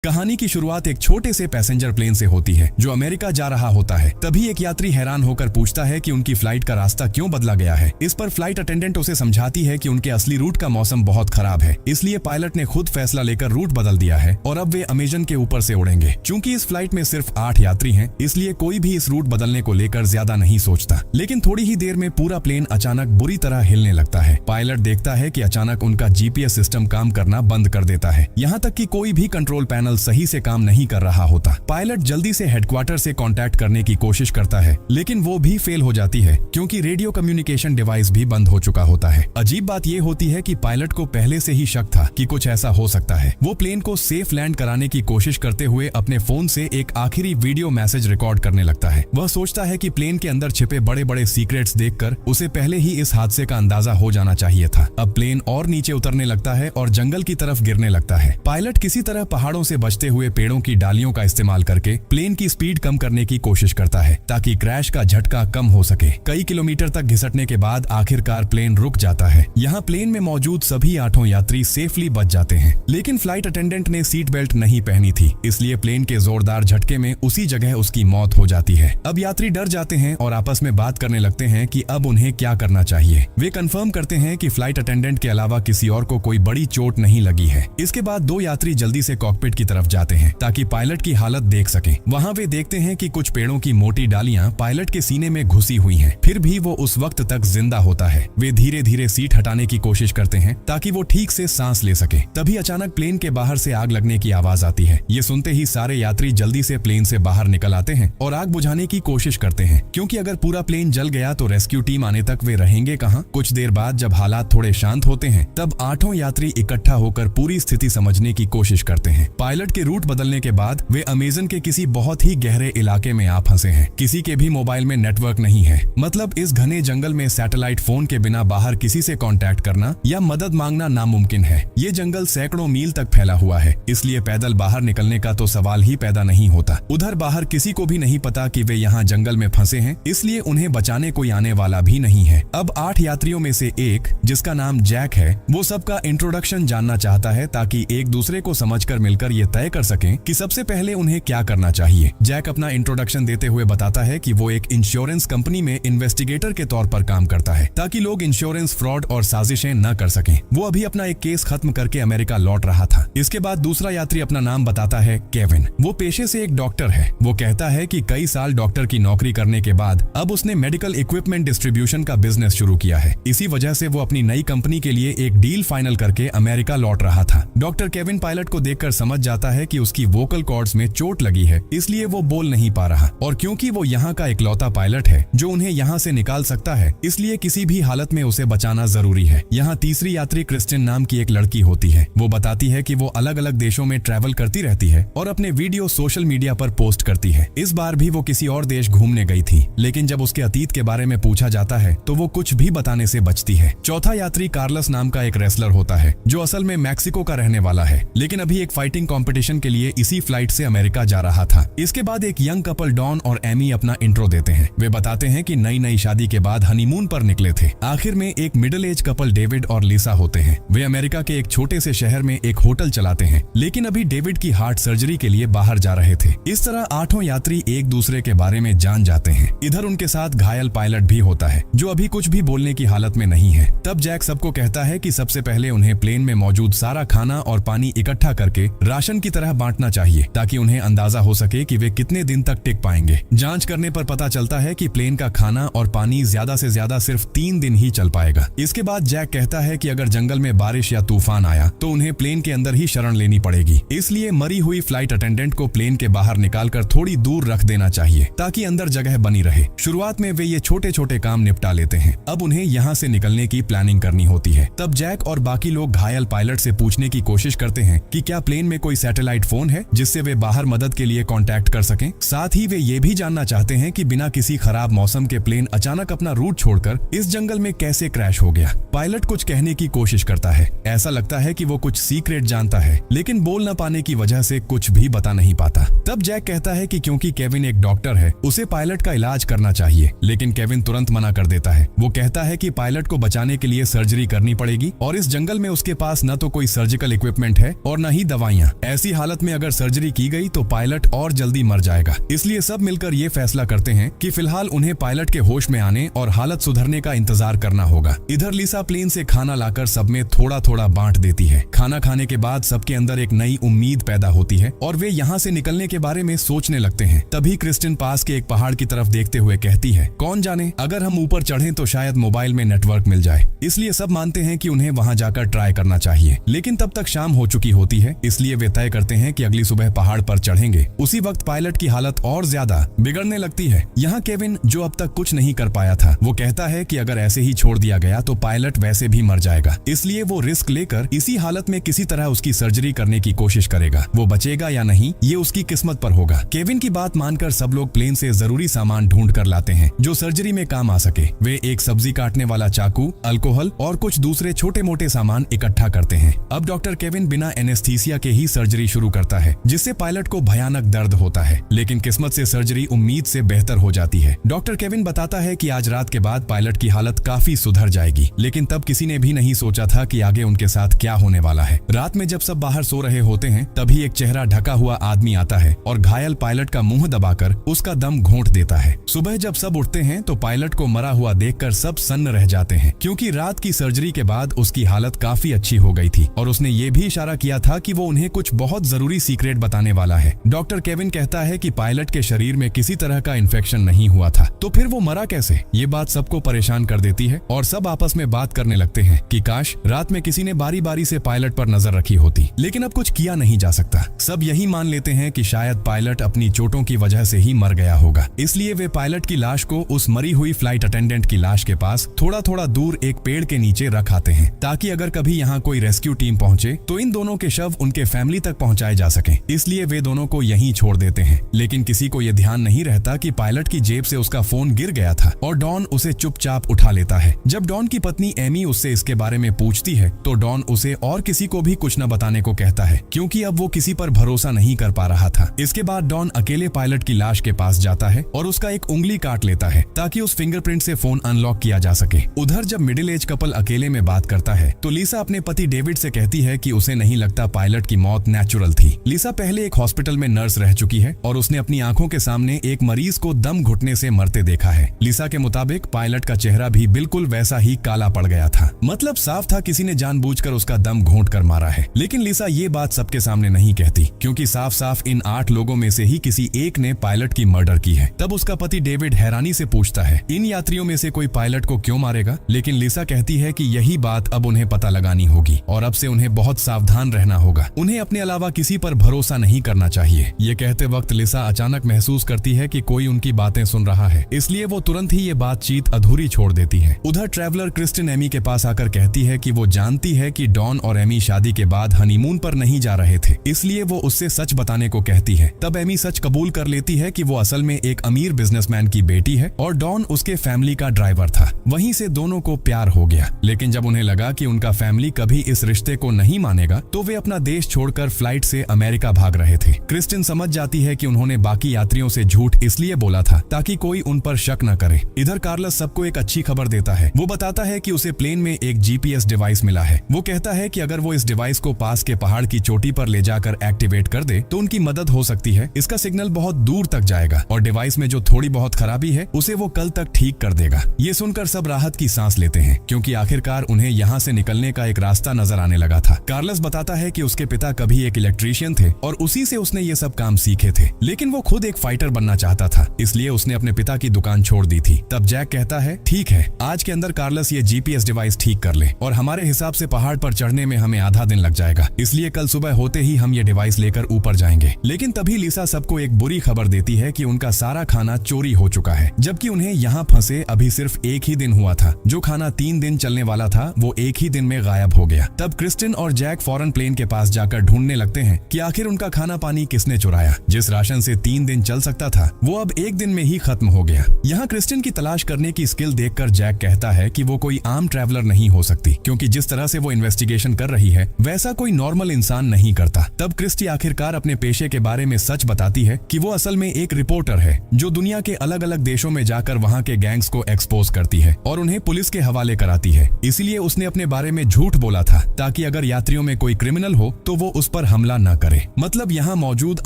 कहानी की शुरुआत एक छोटे से पैसेंजर प्लेन से होती है जो अमेरिका जा रहा होता है। तभी एक यात्री हैरान होकर पूछता है कि उनकी फ्लाइट का रास्ता क्यों बदला गया है। इस पर फ्लाइट अटेंडेंट उसे समझाती है कि उनके असली रूट का मौसम बहुत खराब है, इसलिए पायलट ने खुद फैसला लेकर रूट बदल दिया है और अब वे अमेजन के ऊपर से उड़ेंगे। चूंकि इस फ्लाइट में सिर्फ 8 यात्री हैं, इसलिए कोई भी इस रूट बदलने को लेकर ज्यादा नहीं सोचता। लेकिन थोड़ी ही देर में पूरा प्लेन अचानक बुरी तरह हिलने लगता है। पायलट देखता है कि अचानक उनका जीपीएस सिस्टम काम करना बंद कर देता है, यहाँ तक कि कोई भी कंट्रोल पैनल सही से काम नहीं कर रहा होता। पायलट जल्दी से हेडक्वार्टर से कांटेक्ट करने की कोशिश करता है, लेकिन वो भी फेल हो जाती है क्योंकि रेडियो कम्युनिकेशन डिवाइस भी बंद हो चुका होता है। अजीब बात ये होती है कि पायलट को पहले से ही शक था कि कुछ ऐसा हो सकता है। वो प्लेन को सेफ लैंड कराने की कोशिश करते हुए अपने फोन से एक आखिरी वीडियो मैसेज रिकॉर्ड करने लगता है। वह सोचता है कि प्लेन के अंदर छिपे बड़े बड़े सीक्रेट्स देखकर उसे पहले ही इस हादसे का अंदाजा हो जाना चाहिए था। अब प्लेन और नीचे उतरने लगता है और जंगल की तरफ गिरने लगता है। पायलट किसी तरह पहाड़ों से बचते हुए पेड़ों की डालियों का इस्तेमाल करके प्लेन की स्पीड कम करने की कोशिश करता है ताकि क्रैश का झटका कम हो सके। कई किलोमीटर तक घिसटने के बाद आखिरकार प्लेन रुक जाता है। यहाँ प्लेन में मौजूद सभी 8 यात्री सेफली बच जाते हैं, लेकिन फ्लाइट अटेंडेंट ने सीट बेल्ट नहीं पहनी थी, इसलिए प्लेन के जोरदार झटके में उसी जगह उसकी मौत हो जाती है। अब यात्री डर जाते हैं और आपस में बात करने लगते हैं कि अब उन्हें क्या करना चाहिए। वे कंफर्म करते हैं कि फ्लाइट अटेंडेंट के अलावा किसी और को कोई बड़ी चोट नहीं लगी है। इसके बाद 2 यात्री जल्दी से कॉकपिट की तरफ जाते हैं ताकि पायलट की हालत देख सकें। वहां वे देखते हैं कि कुछ पेड़ों की मोटी डालियां पायलट के सीने में घुसी हुई हैं, फिर भी वो उस वक्त तक जिंदा होता है। वे धीरे धीरे सीट हटाने की कोशिश करते हैं ताकि वो ठीक से सांस ले सके। तभी अचानक प्लेन के बाहर से आग लगने की आवाज आती है। ये सुनते ही सारे यात्री जल्दी से प्लेन से बाहर निकल आते हैं और आग बुझाने की कोशिश करते हैं, क्योंकि अगर पूरा प्लेन जल गया तो रेस्क्यू टीम आने तक वे रहेंगे कहां। कुछ देर बाद जब हालात थोड़े शांत होते हैं, तब 8 यात्री इकट्ठा होकर पूरी स्थिति समझने की कोशिश करते हैं। पायलट के रूट बदलने के बाद वे अमेजन के किसी बहुत ही गहरे इलाके में आ फंसे हैं। किसी के भी मोबाइल में नेटवर्क नहीं है, मतलब इस घने जंगल में सैटेलाइट फोन के बिना बाहर किसी से कांटेक्ट करना या मदद मांगना नामुमकिन है। ये जंगल सैकड़ों मील तक फैला हुआ है, इसलिए पैदल बाहर निकलने का तो सवाल ही पैदा नहीं होता। उधर बाहर किसी को भी नहीं पता कि वे यहाँ जंगल में फंसे हैं, इसलिए उन्हें बचाने कोई आने वाला भी नहीं है। अब 8 यात्रियों में से एक, जिसका नाम जैक है, वो सबका इंट्रोडक्शन जानना चाहता है ताकि एक दूसरे को समझकर मिलकर ये तय कर सकें कि सबसे पहले उन्हें क्या करना चाहिए। जैक अपना इंट्रोडक्शन देते हुए बताता है कि वो एक इंश्योरेंस कंपनी में इन्वेस्टिगेटर के तौर पर काम करता है ताकि लोग इंश्योरेंस फ्रॉड और साजिशें न कर सकें। वो अभी अपना एक केस खत्म करके अमेरिका लौट रहा था। इसके बाद दूसरा यात्री अपना नाम बताता है केविन। वो पेशे से एक डॉक्टर है। वो कहता है कि कई साल डॉक्टर की नौकरी करने के बाद अब उसने मेडिकल इक्विपमेंट डिस्ट्रीब्यूशन का बिजनेस शुरू किया है। इसी वजह से वो अपनी नई कंपनी के लिए एक डील फाइनल करके अमेरिका लौट रहा था। डॉक्टर केविन पायलट को देखकर समझ जाता है कि उसकी वोकल कॉर्ड्स में चोट लगी है, इसलिए वो बोल नहीं पा रहा, और क्योंकि वो यहाँ का इकलौता पायलट है जो उन्हें यहाँ से निकाल सकता है, इसलिए किसी भी हालत में उसे बचाना जरूरी है। यहाँ तीसरी यात्री क्रिस्टिन नाम की एक लड़की होती है। वो बताती है कि वो अलग अलग देशों में ट्रैवल करती रहती है और अपने वीडियो सोशल मीडिया पर पोस्ट करती है। इस बार भी वो किसी और देश घूमने गई थी, लेकिन जब उसके अतीत के बारे में पूछा जाता है तो वो कुछ भी बताने से बचती है। चौथा यात्री कार्लस नाम का एक रेसलर होता है जो असल में मैक्सिको का रहने वाला है, लेकिन अभी एक फाइटिंग कॉम्पिटिशन के लिए इसी फ्लाइट से अमेरिका जा रहा था। इसके बाद एक यंग कपल डॉन और एमी अपना इंट्रो देते हैं। वे बताते हैं कि नई शादी के बाद हनीमून पर निकले थे। आखिर में एक मिडिल एज कपल डेविड और लिसा होते हैं। वे अमेरिका के एक छोटे से शहर में एक होटल चलाते हैं, लेकिन अभी डेविड की हार्ट सर्जरी के लिए बाहर जा रहे थे। इस तरह 8 यात्री एक दूसरे के बारे में जान जाते हैं। इधर उनके साथ घायल पायलट भी होता है जो अभी कुछ भी बोलने की हालत में नहीं है। तब जैक सबको कहता है कि सबसे पहले उन्हें प्लेन में मौजूद सारा खाना और पानी इकट्ठा करके राशन की तरह बांटना चाहिए ताकि उन्हें अंदाजा हो सके कि वे कितने दिन तक टिक पाएंगे। जांच करने पर पता चलता है कि प्लेन का खाना और पानी ज्यादा से ज्यादा सिर्फ 3 दिन ही चल पाएगा। इसके बाद जैक कहता है कि अगर जंगल में बारिश या तूफान आया तो उन्हें प्लेन के अंदर ही शरण लेनी पड़ेगी, इसलिए मरी हुई फ्लाइट अटेंडेंट को प्लेन के बाहर निकालकर थोड़ी दूर रख देना चाहिए ताकि अंदर जगह बनी रहे। शुरुआत में वे ये छोटे छोटे काम निपटा लेते हैं। अब उन्हें यहाँ से निकलने की प्लानिंग करनी होती है। तब जैक और बाकी लोग घायल पायलट से पूछने की कोशिश करते हैं कि क्या प्लेन में कोई सैटेलाइट फोन है जिससे वे बाहर मदद के लिए कांटेक्ट कर सकें। साथ ही वे ये भी जानना चाहते हैं कि बिना किसी खराब मौसम के प्लेन अचानक अपना रूट छोड़कर इस जंगल में कैसे क्रैश हो गया। पायलट कुछ कहने की कोशिश करता है। ऐसा लगता है कि वो कुछ सीक्रेट जानता है, लेकिन बोल न पाने की वजह से कुछ भी बता नहीं पाता। तब जैक कहता है कि क्योंकि केविन एक डॉक्टर है, उसे पायलट का इलाज करना चाहिए, लेकिन केविन तुरंत मना कर देता है। वो कहता है कि पायलट को बचाने के लिए सर्जरी करनी पड़ेगी और इस जंगल में उसके पास न तो कोई सर्जिकल इक्विपमेंट है और न ही दवाइयाँ। ऐसी हालत में अगर सर्जरी की गई तो पायलट और जल्दी मर जाएगा। इसलिए सब मिलकर ये फैसला करते हैं कि फिलहाल उन्हें पायलट के होश में आने और हालत सुधरने का इंतजार करना होगा। इधर लिसा प्लेन से खाना लाकर सब में थोड़ा थोड़ा बांट देती है। खाना खाने के बाद सबके अंदर एक नई उम्मीद पैदा होती है और वे यहाँ से निकलने के बारे में सोचने लगते हैं। तभी क्रिस्टिन पास के एक पहाड़ की तरफ देखते हुए कहती है, कौन जाने अगर हम ऊपर चढ़ें तो शायद मोबाइल में नेटवर्क मिल जाए। इसलिए सब मानते हैं कि उन्हें वहां जाकर ट्राई करना चाहिए। लेकिन तब तक शाम हो चुकी होती है, इसलिए वे तय करते हैं कि अगली सुबह पहाड़ पर चढ़ेंगे। उसी वक्त पायलट की हालत और ज्यादा बिगड़ने लगती है। यहाँ केविन, जो अब तक कुछ नहीं कर पाया था, वो कहता है कि अगर ऐसे ही छोड़ दिया गया तो पायलट वैसे भी मर जाएगा। इसलिए वो रिस्क लेकर इसी हालत में किसी तरह उसकी सर्जरी करने की कोशिश करेगा। वो बचेगा या नहीं ये उसकी किस्मत पर होगा। केविन की बात मानकर सब लोग प्लेन से जरूरी सामान ढूंढ कर लाते हैं जो सर्जरी में काम आ सके। वे एक सब्जी काटने वाला चाकू, अल्कोहल और कुछ दूसरे छोटे मोटे सामान इकट्ठा करते हैं। अब डॉक्टर केविन बिना एनेस्थीसिया के ही सर्जरी शुरू करता है, जिससे पायलट को भयानक दर्द होता है। लेकिन किस्मत से सर्जरी उम्मीद से बेहतर हो जाती है। डॉक्टर केविन बताता है कि आज रात के बाद पायलट की हालत काफी सुधर जाएगी। लेकिन तब किसी ने भी नहीं सोचा था कि आगे उनके साथ क्या होने वाला है। रात में जब सब बाहर सो रहे होते हैं, तभी एक चेहरा ढका हुआ आदमी आता है और घायल पायलट का मुंह दबाकर उसका दम घोंट देता है। सुबह जब सब उठते हैं तो पायलट को मरा हुआ देखकर सब सन्न रह जाते हैं, क्योंकि रात की सर्जरी के बाद उसकी हालत काफी अच्छी हो गई थी और उसने ये भी इशारा किया था कि वो उन्हें कुछ बहुत जरूरी सीक्रेट बताने वाला है। डॉक्टर केविन कहता है कि पायलट के शरीर में किसी तरह का इन्फेक्शन नहीं हुआ था, तो फिर वो मरा कैसे? ये बात सबको परेशान कर देती है और सब आपस में बात करने लगते हैं कि काश रात में किसी ने बारी बारी से पायलट पर नजर रखी होती, लेकिन अब कुछ किया नहीं जा सकता। सब यही मान लेते हैं कि शायद पायलट अपनी चोटों की वजह से ही मर गया होगा। इसलिए वे पायलट की लाश को उस मरी हुई फ्लाइट अटेंडेंट की लाश के पास थोड़ा थोड़ा दूर एक पेड़ के नीचे रख आते हैं, ताकि अगर कभी यहाँ कोई रेस्क्यू टीम पहुंचे तो इन दोनों के शव उनके फैमिली तक पहुंचाए जा सके। इसलिए वे दोनों को यहीं छोड़ देते हैं। लेकिन किसी को यह ध्यान नहीं रहता कि पायलट की जेब से उसका फोन गिर गया था और डॉन उसे चुपचाप उठा लेता है। जब डॉन की पत्नी एमी उससे इसके बारे में पूछती है तो डॉन उसे और किसी को भी कुछ न बताने को कहता है, क्योंकि अब वो किसी पर भरोसा नहीं कर पा रहा था। इसके बाद डॉन अकेले पायलट की लाश के पास जाता है और उसका एक उंगली काट लेता है ताकि उस फिंगरप्रिंट से फोन अनलॉक किया जा सके। उधर जब मिडिल एज कपल अकेले में बात करता है तो लिसा अपने पति डेविड से कहती है कि उसे नहीं लगता पायलट की मौत नेचुरल थी। लिसा पहले एक हॉस्पिटल में नर्स रह चुकी है और उसने अपनी आंखों के सामने एक मरीज को दम घुटने से मरते देखा है। लिसा के मुताबिक पायलट का चेहरा भी बिल्कुल वैसा ही काला पड़ गया था। मतलब साफ था किसी ने जानबूझकर उसका दम घोंट कर मारा है। लेकिन लिसा ये बात सबके सामने नहीं कहती, क्योंकि साफ साफ इन 8 लोगों में से ही किसी एक ने पायलट की मर्डर की है। तब उसका पति डेविड हैरानी से पूछता है, इन यात्रियों में से कोई पायलट को क्यों मारेगा? लेकिन लिसा कहती है कि यही बात अब उन्हें पता लगानी होगी और अब से उन्हें बहुत सावधान रहना होगा। उन्हें अपने अलावा किसी पर भरोसा नहीं करना चाहिए। ये कहते वक्त लिसा अचानक महसूस करती है कि कोई उनकी बातें सुन रहा है, इसलिए वो तुरंत ही ये बातचीत अधूरी छोड़ देती है। उधर ट्रैवलर क्रिस्टिन एमी के पास आकर कहती है कि वो जानती है कि डॉन और एमी शादी के बाद हनीमून पर नहीं जा रहे थे, इसलिए वो उससे सच बताने को कहती है। तब एमी सच कबूल कर लेती है कि वो असल में एक अमीर बिजनेसमैन की बेटी है और डॉन उसके फैमिली का ड्राइवर था। वहीं से दोनों को प्यार हो गया। लेकिन जब उन्हें लगा कि उनका फैमिली कभी इस रिश्ते को नहीं मानेगा तो वे अपना देश छोड़कर फ्लाइट से अमेरिका भाग रहे थे। क्रिस्टिन समझ जाती है कि उन्होंने बाकी यात्रियों से झूठ इसलिए बोला था ताकि कोई उन पर शक न करे। इधर कार्लस सबको एक अच्छी खबर देता है। वो बताता है कि उसे प्लेन में एक जीपीएस डिवाइस मिला है। वो कहता है कि अगर वो इस डिवाइस को पास के पहाड़ की चोटी पर ले जाकर एक्टिवेट कर दे तो उनकी मदद हो सकती है। इसका सिग्नल बहुत दूर तक जाएगा और डिवाइस में जो थोड़ी बहुत खराबी है उसे वो कल तक ठीक कर देगा। ये सुनकर सब राहत की सांस लेते हैं, क्योंकि आखिरकार उन्हें यहाँ से निकलने का एक रास्ता नजर आने लगा था। कार्लस बताता है कि उसके पिता कभी एक इलेक्ट्रीशियन थे और उसी से उसने ये सब काम सीखे थे, लेकिन वो खुद एक फाइटर बनना चाहता था, इसलिए उसने अपने पिता की दुकान छोड़ दी थी। तब जैक कहता है, ठीक है, आज के अंदर कार्लस ये जीपीएस डिवाइस ठीक कर ले और हमारे हिसाब से पहाड़ पर चढ़ने में हमें आधा दिन लग जाएगा, इसलिए कल सुबह होते ही हम ये डिवाइस लेकर ऊपर जाएंगे। लेकिन तभी लिसा सबको एक बुरी खबर देती है कि उनका सारा खाना चोरी हो चुका है, जबकि उन्हें यहाँ फंसे अभी सिर्फ एक ही दिन हुआ था। जो खाना 3 दिन चलने वाला था वो एक ही दिन में गायब हो गया। तब क्रिस्टिन और जैक फौरन प्लेन के पास जाकर ढूंढने लगते हैं कि आखिर उनका खाना पानी किसने चुराया। जिस राशन से 3 दिन चल सकता था वो अब एक दिन में ही खत्म हो गया। यहाँ क्रिस्टिन की तलाश करने की स्किल देखकर जैक कहता है कि वो कोई आम ट्रैवलर नहीं हो सकती, क्योंकि जिस तरह से वो इन्वेस्टिगेशन कर रही है वैसा कोई नॉर्मल इंसान नहीं करता। तब क्रिस्टी आखिरकार अपने पेशे के बारे में सच बताती है कि वो असल में एक रिपोर्टर है जो दुनिया के अलग अलग देशों में जाकर वहाँ के गैंग्स को एक्सपोज करती है और उन्हें पुलिस के हवाले कराती है। इसीलिए उसने अपने बारे में झूठ बोला था ताकि अगर यात्रियों में कोई क्रिमिनल हो तो वो उस पर पर हमला न करे। मतलब यहाँ मौजूद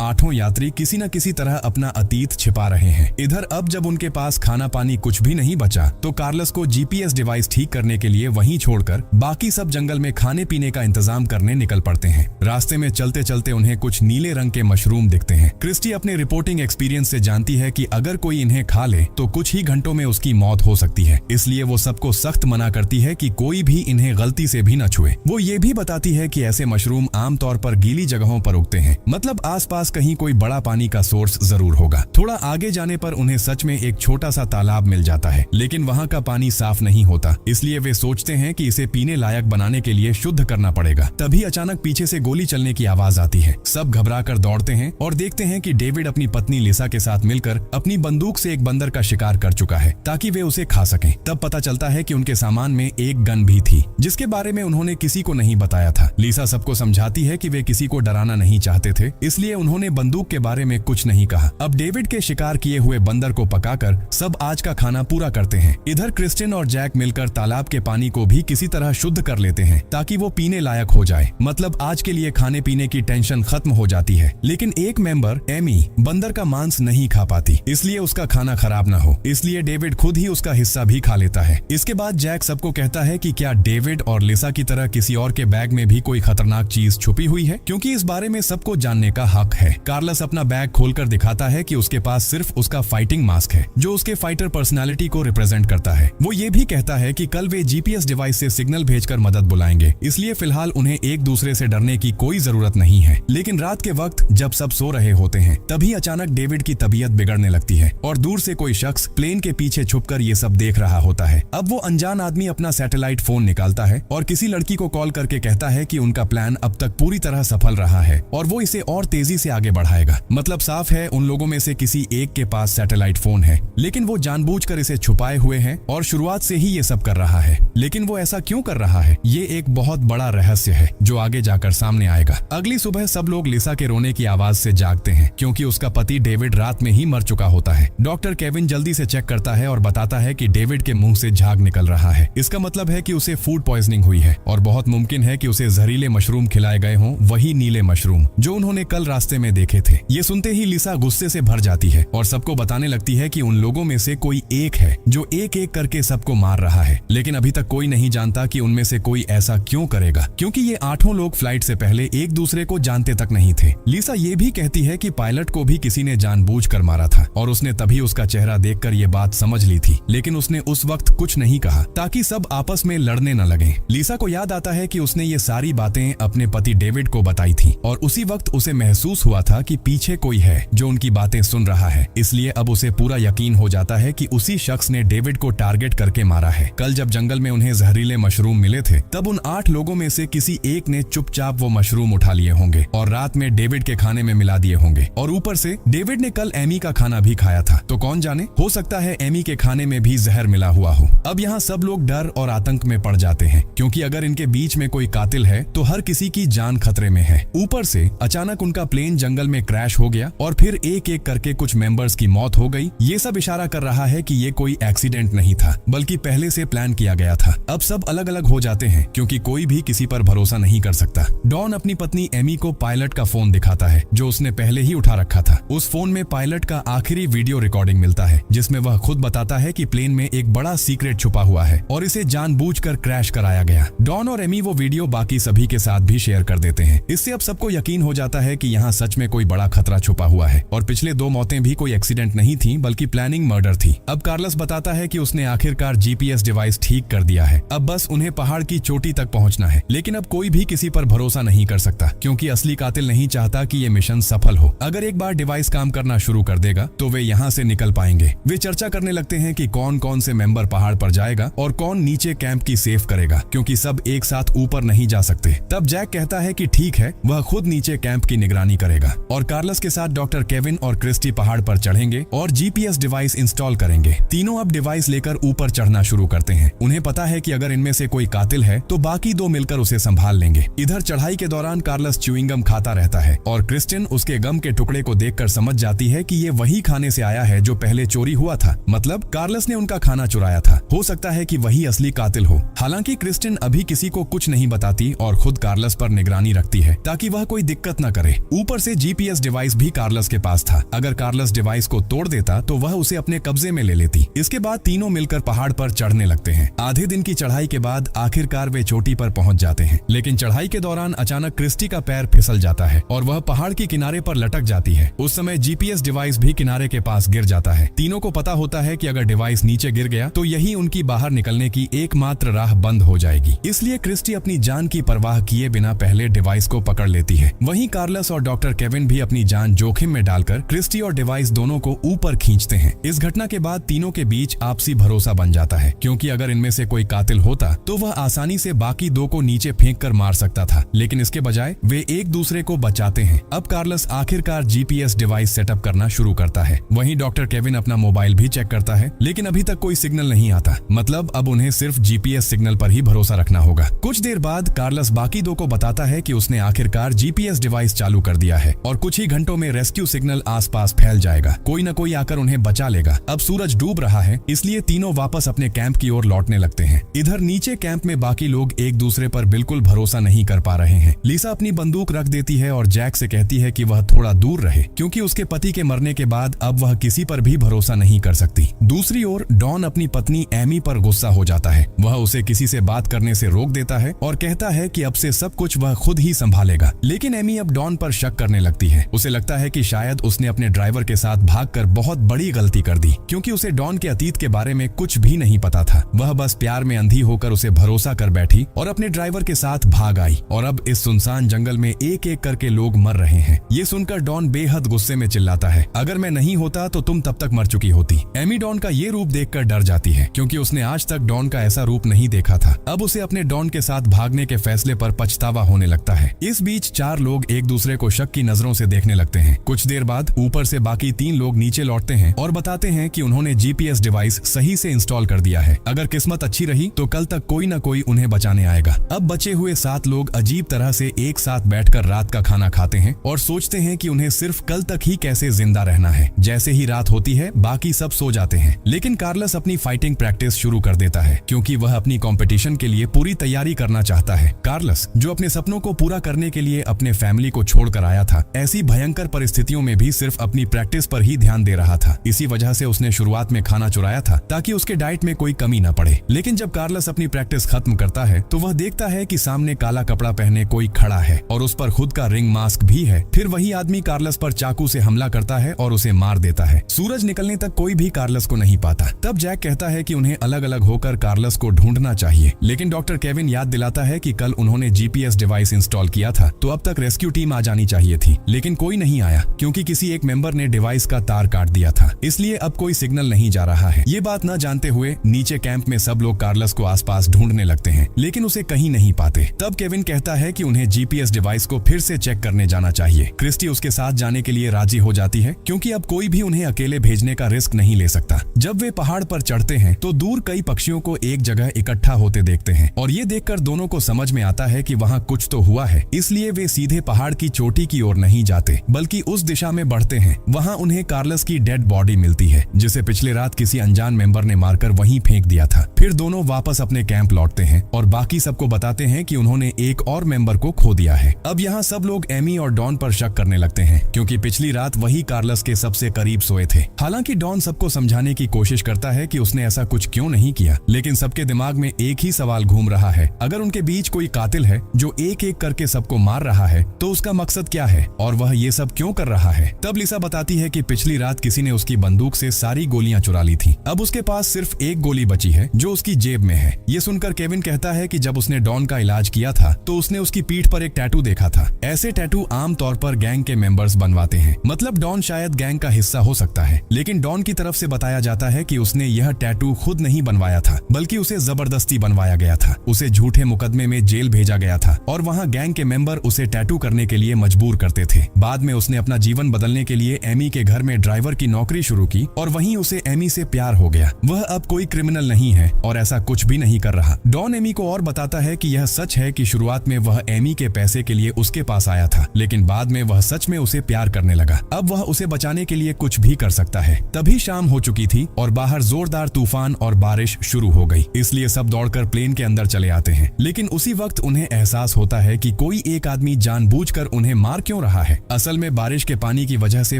8 यात्री किसी न किसी तरह अपना अतीत छिपा रहे हैं। इधर अब जब उनके पास खाना पानी कुछ भी नहीं बचा तो कार्लस को जीपीएस डिवाइस ठीक करने के लिए वहीं छोड़कर बाकी सब जंगल में खाने पीने का इंतजाम करने निकल पड़ते हैं। रास्ते में चलते चलते उन्हें कुछ नीले रंग के मशरूम दिखते हैं। क्रिस्टी अपने रिपोर्टिंग एक्सपीरियंस से जानती है कि अगर कोई इन्हें खा ले तो कुछ ही घंटों में उसकी मौत हो सकती है, इसलिए वो सबको सख्त मना करती है कि कोई भी इन्हें गलती से भी न छुए। वो ये भी बताती है कि ऐसे मशरूम आमतौर पर गीली जगहों पर उगते हैं, मतलब आसपास कहीं कोई बड़ा पानी का सोर्स जरूर होगा। थोड़ा आगे जाने पर उन्हें सच में एक छोटा सा तालाब मिल जाता है, लेकिन वहाँ का पानी साफ नहीं होता, इसलिए वे सोचते हैं कि इसे पीने लायक बनाने के लिए शुद्ध करना पड़ेगा। तभी अचानक पीछे से गोली चलने की आवाज आती है। सब घबराकर दौड़ते हैं और देखते हैं कि डेविड अपनी पत्नी लिसा के साथ मिलकर अपनी बंदूक से एक बंदर का शिकार कर चुका है ताकि वे उसे खा सकें। तब पता चलता है कि उनके सामान में एक गन भी थी, जिसके बारे में उन्होंने किसी को नहीं बताया था। लिसा सबको समझाती है कि वे किसी को डराना नहीं चाहते थे, इसलिए उन्होंने बंदूक के बारे में कुछ नहीं कहा। अब डेविड के शिकार किए हुए बंदर को पकाकर सब आज का खाना पूरा करते हैं। इधर क्रिस्टिन और जैक मिलकर तालाब के पानी को भी किसी तरह शुद्ध कर लेते हैं ताकि वो पीने लायक हो जाए। मतलब आज के लिए खाने पीने की टेंशन खत्म हो जाती है। लेकिन एक मेंबर एमी बंदर का मांस नहीं खा पाती, इसलिए उसका खाना खराब न हो, इसलिए डेविड खुद ही उसका हिस्सा भी खा लेता है। इसके बाद जैक सबको कहता है कि क्या डेविड और लिसा की तरह किसी और के बैग में भी कोई खतरनाक चीज छुपी हुई है, क्योंकि इस बारे में सबको जानने का हक है। कार्लस अपना बैग खोलकर दिखाता है कि उसके पास सिर्फ उसका फाइटिंग मास्क है, जो उसके फाइटर पर्सनालिटी को रिप्रेजेंट करता है। वो ये भी कहता है कि कल वे जीपीएस डिवाइस से सिग्नल भेजकर मदद बुलाएंगे, इसलिए फिलहाल उन्हें एक दूसरे से डरने की कोई जरूरत नहीं है। लेकिन रात के वक्त जब सब सो रहे होते हैं तभी अचानक डेविड की तबीयत बिगड़ने लगती है और दूर से कोई शख्स प्लेन के पीछे छुपकर ये सब देख रहा होता है। अब वो अनजान आदमी अपना सैटेलाइट फोन निकालता है और किसी लड़की को कॉल करके कहता है कि उनका प्लान अब तक पूरी तरह सफल रहा है और वो इसे और तेजी से आगे बढ़ाएगा। मतलब साफ है उन लोगों में से किसी एक के पास सैटेलाइट फोन है, लेकिन वो जानबूझकर इसे छुपाए हुए है और शुरुआत से ही ये सब कर रहा है। लेकिन वो ऐसा क्यों कर रहा है, ये एक बहुत बड़ा रहस्य है जो आगे जाकर सामने आएगा। अगली सुबह सब लोग लिसा के रोने की आवाज से जागते हैं, क्योंकि उसका पति डेविड रात में ही मर चुका होता है। डॉक्टर केविन जल्दी से चेक करता है और बताता है कि डेविड के मुंह से झाग निकल रहा है। इसका मतलब है कि उसे फूड पॉइजनिंग हुई है और बहुत मुमकिन है कि उसे जहरीले मशरूम खिलाए गए हों, वही नीले मशरूम जो उन्होंने कल रास्ते में देखे थे। ये सुनते ही लिसा गुस्से से भर जाती है और सबको बताने लगती है कि उन लोगों में से कोई एक है जो एक एक करके सबको मार रहा है। लेकिन अभी तक कोई नहीं जानता कि उनमें से कोई ऐसा क्यों करेगा, क्योंकि ये 8 लोग फ्लाइट से पहले एक दूसरे को जानते तक नहीं थे। लिसा ये भी कहती है कि पायलट को भी किसी ने जानबूझकर मारा था और उसने तभी उसका चेहरा देखकर ये बात समझ ली थी, लेकिन उसने उस वक्त कुछ नहीं कहा ताकि सब आपस में लड़ने न लगे। लिसा को याद आता है कि उसने ये सारी बातें अपने पति डेविड को बताई थी और उसी वक्त उसे महसूस हुआ था कि पीछे कोई है जो उनकी बातें सुन रहा है, इसलिए अब उसे पूरा यकीन हो जाता है कि उसी शख्स ने डेविड को टारगेट करके मारा है। कल जब जंगल में उन्हें जहरीले मशरूम मिले थे तब उन 8 लोगों में से किसी एक ने चुपचाप वो मशरूम उठा लिए होंगे और रात में डेविड के खाने में मिला दिए होंगे। और ऊपर से डेविड ने कल एमी का खाना भी खाया था, तो कौन जाने हो सकता है एमी के खाने में भी जहर मिला हुआ हो। अब यहाँ सब लोग डर और आतंक में पड़ जाते हैं, क्योंकि अगर इनके बीच में कोई कातिल है तो हर किसी की जान खतरे में है। ऊपर से अचानक उनका प्लेन जंगल में क्रैश हो गया और फिर एक एक करके कुछ मेंबर्स की मौत हो गई। ये सब इशारा कर रहा है कि ये कोई एक्सीडेंट नहीं था, बल्कि पहले से प्लान किया गया था। अब सब अलग अलग हो जाते हैं, क्योंकि कोई भी किसी पर भरोसा नहीं कर सकता। डॉन अपनी पत्नी एमी को पायलट का फोन दिखाता है जो उसने पहले ही उठा रखा था। उस फोन में पायलट का आखिरी वीडियो रिकॉर्डिंग मिलता है, जिसमें वह खुद बताता है कि प्लेन में एक बड़ा सीक्रेट छुपा हुआ है और इसे जानबूझकर क्रैश कराया गया। डॉन और एमी वो वीडियो बाकी सभी के साथ भी शेयर कर देते हैं। इससे अब सबको यकीन हो जाता है कि यहाँ सच में कोई बड़ा खतरा छुपा हुआ है और पिछले 2 मौतें भी कोई एक्सीडेंट नहीं थी, बल्कि प्लानिंग मर्डर थी। अब कार्लस बताता है कि उसने आखिरकार जीपीएस डिवाइस ठीक कर दिया है, अब बस उन्हें पहाड़ की चोटी तक पहुंचना है। लेकिन अब कोई भी किसी पर भरोसा नहीं कर सकता, क्योंकि असली कातिल नहीं चाहता कि ये मिशन सफल हो। अगर एक बार डिवाइस काम करना शुरू कर देगा तो वे यहाँ से निकल पाएंगे। वे चर्चा करने लगते हैं कि कौन कौन से मेंबर पहाड़ पर जाएगा और कौन नीचे कैंप की सेफ करेगा, क्योंकि सब एक साथ ऊपर नहीं जा सकते। तब जैक कहता है कि ठीक है, वह खुद नीचे कैंप की निगरानी करेगा और कार्लस के साथ डॉक्टर केविन और क्रिस्टी पहाड़ पर चढ़ेंगे और जीपीएस डिवाइस इंस्टॉल करेंगे। तीनों अब डिवाइस लेकर ऊपर चढ़ना शुरू करते हैं। उन्हें पता है कि अगर इनमें से कोई कातिल है तो बाकी 2 मिलकर उसे संभाल लेंगे। इधर चढ़ाई के दौरान कार्लस च्युइंगम खाता रहता है और क्रिस्टिन उसके गम के टुकड़े को देखकर समझ जाती है कि ये वही खाने से आया है जो पहले चोरी हुआ था। मतलब कार्लस ने उनका खाना चुराया था। हो सकता है कि वही असली कातिल हो। हालांकि क्रिस्टिन अभी किसी को कुछ नहीं बताती और खुद कार्लस पर निगरानी रखती है। है ताकि वह कोई दिक्कत न करे। ऊपर से जीपीएस डिवाइस भी कार्लस के पास था। अगर कार्लस डिवाइस को तोड़ देता तो वह उसे अपने कब्जे में ले लेती। इसके बाद तीनों मिलकर पहाड़ पर चढ़ने लगते हैं। आधे दिन की चढ़ाई के बाद आखिरकार वे चोटी पर पहुंच जाते हैं, लेकिन चढ़ाई के दौरान अचानक क्रिस्टी का पैर फिसल जाता है और वह पहाड़ की किनारे पर लटक जाती है। उस समय जीपीएस डिवाइस भी किनारे के पास गिर जाता है। तीनों को पता होता है कि अगर डिवाइस नीचे गिर गया तो यही उनकी बाहर निकलने की एकमात्र राह बंद हो जाएगी। इसलिए क्रिस्टी अपनी जान की परवाह किए बिना पहले डिवाइस को पकड़ लेती है। वहीं कार्लस और डॉक्टर केविन भी अपनी जान जोखिम में डालकर क्रिस्टी और डिवाइस दोनों को ऊपर खींचते हैं। इस घटना के बाद तीनों के बीच आपसी भरोसा बन जाता है, क्योंकि अगर इनमें से कोई कातिल होता तो वह आसानी से बाकी दो को नीचे फेंक कर मार सकता था, लेकिन इसके बजाय वे एक दूसरे को बचाते हैं। अब कार्लस आखिरकार जीपीएस डिवाइस सेटअप करना शुरू करता है। वहीं डॉक्टर केविन अपना मोबाइल भी चेक करता है, लेकिन अभी तक कोई सिग्नल नहीं आता। मतलब अब उन्हें सिर्फ जीपीएस सिग्नल पर ही भरोसा रखना होगा। कुछ देर बाद कार्लस बाकी दो को बताता है कि उसने आखिरकार जीपीएस डिवाइस चालू कर दिया है और कुछ ही घंटों में रेस्क्यू सिग्नल आसपास फैल जाएगा। कोई न कोई आकर उन्हें बचा लेगा। अब सूरज डूब रहा है, इसलिए तीनों वापस अपने कैंप की ओर लौटने लगते हैं। इधर नीचे कैंप में बाकी लोग एक दूसरे पर बिल्कुल भरोसा नहीं कर पा रहे हैं। लिसा अपनी बंदूक रख देती है और जैक से कहती है कि वह थोड़ा दूर रहे, क्योंकि उसके पति के मरने के बाद अब वह किसी पर भी भरोसा नहीं कर सकती। दूसरी ओर डॉन अपनी पत्नी एमी पर गुस्सा हो जाता है। वह उसे किसी से बात करने से रोक देता है और कहता है कि अब से सब कुछ वह खुद ही संभालेगा। लेकिन एमी अब डॉन पर शक करने लगती है। उसे लगता है कि शायद उसने अपने ड्राइवर के साथ भागकर बहुत बड़ी गलती कर दी, क्योंकि उसे डॉन के अतीत के बारे में कुछ भी नहीं पता था। वह बस प्यार में अंधी होकर उसे भरोसा कर बैठी और अपने ड्राइवर के साथ भाग आई। और अब इस सुनसान जंगल में एक एक करके लोग मर रहे हैं। ये सुनकर डॉन बेहद गुस्से में चिल्लाता है, अगर मैं नहीं होता तो तुम तब तक मर चुकी होती। एमी डॉन का ये रूप देखकर डर जाती है, क्योंकि उसने आज तक डॉन का ऐसा रूप नहीं देखा था। अब उसे अपने डॉन के साथ भागने के फैसले पर पछतावा होने लगता है। इस बीच चार लोग एक दूसरे को शक की नजरों से देखने लगते हैं। कुछ देर बाद ऊपर से बाकी तीन लोग नीचे लौटते हैं और बताते हैं कि उन्होंने जीपीएस डिवाइस सही से इंस्टॉल कर दिया है। अगर किस्मत अच्छी रही तो कल तक कोई न कोई उन्हें बचाने आएगा। अब बचे हुए 7 लोग अजीब तरह से एक साथ बैठकर रात का खाना खाते हैं और सोचते हैं कि उन्हें सिर्फ कल तक ही कैसे जिंदा रहना है। जैसे ही रात होती है बाकी सब सो जाते हैं, लेकिन कार्लस अपनी फाइटिंग प्रैक्टिस शुरू कर देता है, क्योंकि वह अपनी कंपटीशन के लिए पूरी तैयारी करना चाहता है। कार्लस, जो अपने सपनों को पूरा करने के लिए अपने फैमिली को छोड़कर आया था, ऐसी भयंकर परिस्थितियों में भी सिर्फ अपनी प्रैक्टिस पर ही ध्यान दे रहा था। इसी वजह से उसने शुरुआत में खाना चुराया था, ताकि उसके डाइट में कोई कमी न पड़े। लेकिन जब कार्लस अपनी प्रैक्टिस खत्म करता है तो वह देखता है कि सामने काला कपड़ा पहने कोई खड़ा है और उस पर खुद का रिंग मास्क भी है। फिर वही आदमी कार्लस पर चाकू से हमला करता है और उसे मार देता है। सूरज निकलने तक कोई भी कार्लस को नहीं पाता। तब जैक कहता है कि उन्हें अलग अलग होकर कार्लस को ढूंढना चाहिए, लेकिन डॉक्टर केविन याद दिलाता है कि कल उन्होंने जीपीएस डिवाइस इंस्टॉल किया था, तो अब तक रेस्क्यू टीम आ जानी चाहिए थी। लेकिन कोई नहीं आया, क्योंकि किसी एक मेंबर ने डिवाइस का तार काट दिया था, इसलिए अब कोई सिग्नल नहीं जा रहा है। ये बात न जानते हुए नीचे कैंप में सब लोग कार्लस को आसपास ढूंढने लगते हैं, लेकिन उसे कहीं नहीं पाते। तब केविन कहता है कि उन्हें जीपीएस डिवाइस को फिर से चेक करने जाना चाहिए। क्रिस्टी उसके साथ जाने के लिए राजी हो जाती है, क्योंकि अब कोई भी उन्हें अकेले भेजने का रिस्क नहीं ले सकता। जब वे पहाड़ पर चढ़ते हैं तो दूर कई पक्षियों को एक जगह इकट्ठा होते देखते हैं और ये देखकर दोनों को समझ में आता है कि वहाँ कुछ तो हुआ है। इसलिए वे सीधे पहाड़ की चोटी की ओर नहीं जाते, बल्कि उस दिशा में बढ़ते हैं। वहाँ उन्हें कार्लस की डेड बॉडी मिलती है, जिसे पिछले रात किसी अनजान मेंबर ने मारकर वहीं फेंक दिया था। फिर दोनों वापस अपने कैंप लौटते हैं और बाकी सबको बताते हैं कि उन्होंने एक और मेंबर को खो दिया है। अब यहाँ सब लोग एमी और डॉन पर शक करने लगते हैं, क्योंकि पिछली रात वही कार्लस के सबसे करीब सोए थे। हालांकि डॉन सबको समझाने की कोशिश करता है कि उसने ऐसा कुछ क्यों नहीं किया, लेकिन सबके दिमाग में एक ही सवाल घूम रहा है, अगर उनके बीच कोई कातिल है जो एक एक करके सबको मार रहा है, तो उसका मकसद क्या है और वह ये सब क्यों कर रहा है। तब लिसा बताती है कि पिछली रात किसी ने उसकी बंदूक से सारी गोलियां चुरा ली थी। अब उसके पास सिर्फ एक गोली बची है जो उसकी जेब में है। ये सुनकर केविन कहता है कि जब उसने डॉन का इलाज किया था तो उसने उसकी पीठ पर एक टैटू देखा था। ऐसे टैटू आम तौर पर गैंग के मेंबर्स बनवाते हैं, मतलब डॉन शायद गैंग का हिस्सा हो सकता है। लेकिन डॉन की तरफ से बताया जाता है कि उसने यह टैटू खुद नहीं बनवाया था, बल्कि उसे जबरदस्ती बनवाया गया था। उसे झूठे मुकदमे में जेल भेजा गया था और वहाँ गैंग के मेंबर उसे टैटू करने के लिए मजबूर करते थे। बाद में उसने अपना जीवन बदलने के लिए एमी के घर में ड्राइवर की नौकरी शुरू की और वहीं उसे एमी से प्यार हो गया। वह अब कोई क्रिमिनल नहीं है और ऐसा कुछ भी नहीं कर रहा। डॉन एमी को और बताता है कि यह सच है कि शुरुआत में वह एमी के पैसे के लिए उसके पास आया था, लेकिन बाद में वह सच में उसे प्यार करने लगा। अब वह उसे बचाने के लिए कुछ भी कर सकता है। तभी शाम हो चुकी थी और बाहर जोरदार तूफान और बारिश शुरू हो गई, इसलिए सब दौड़कर प्लेन के अंदर चले आते हैं। लेकिन उसी वक्त उन्हें एहसास होता है कि कोई कोई एक आदमी जानबूझकर उन्हें मार क्यों रहा है। असल में बारिश के पानी की वजह से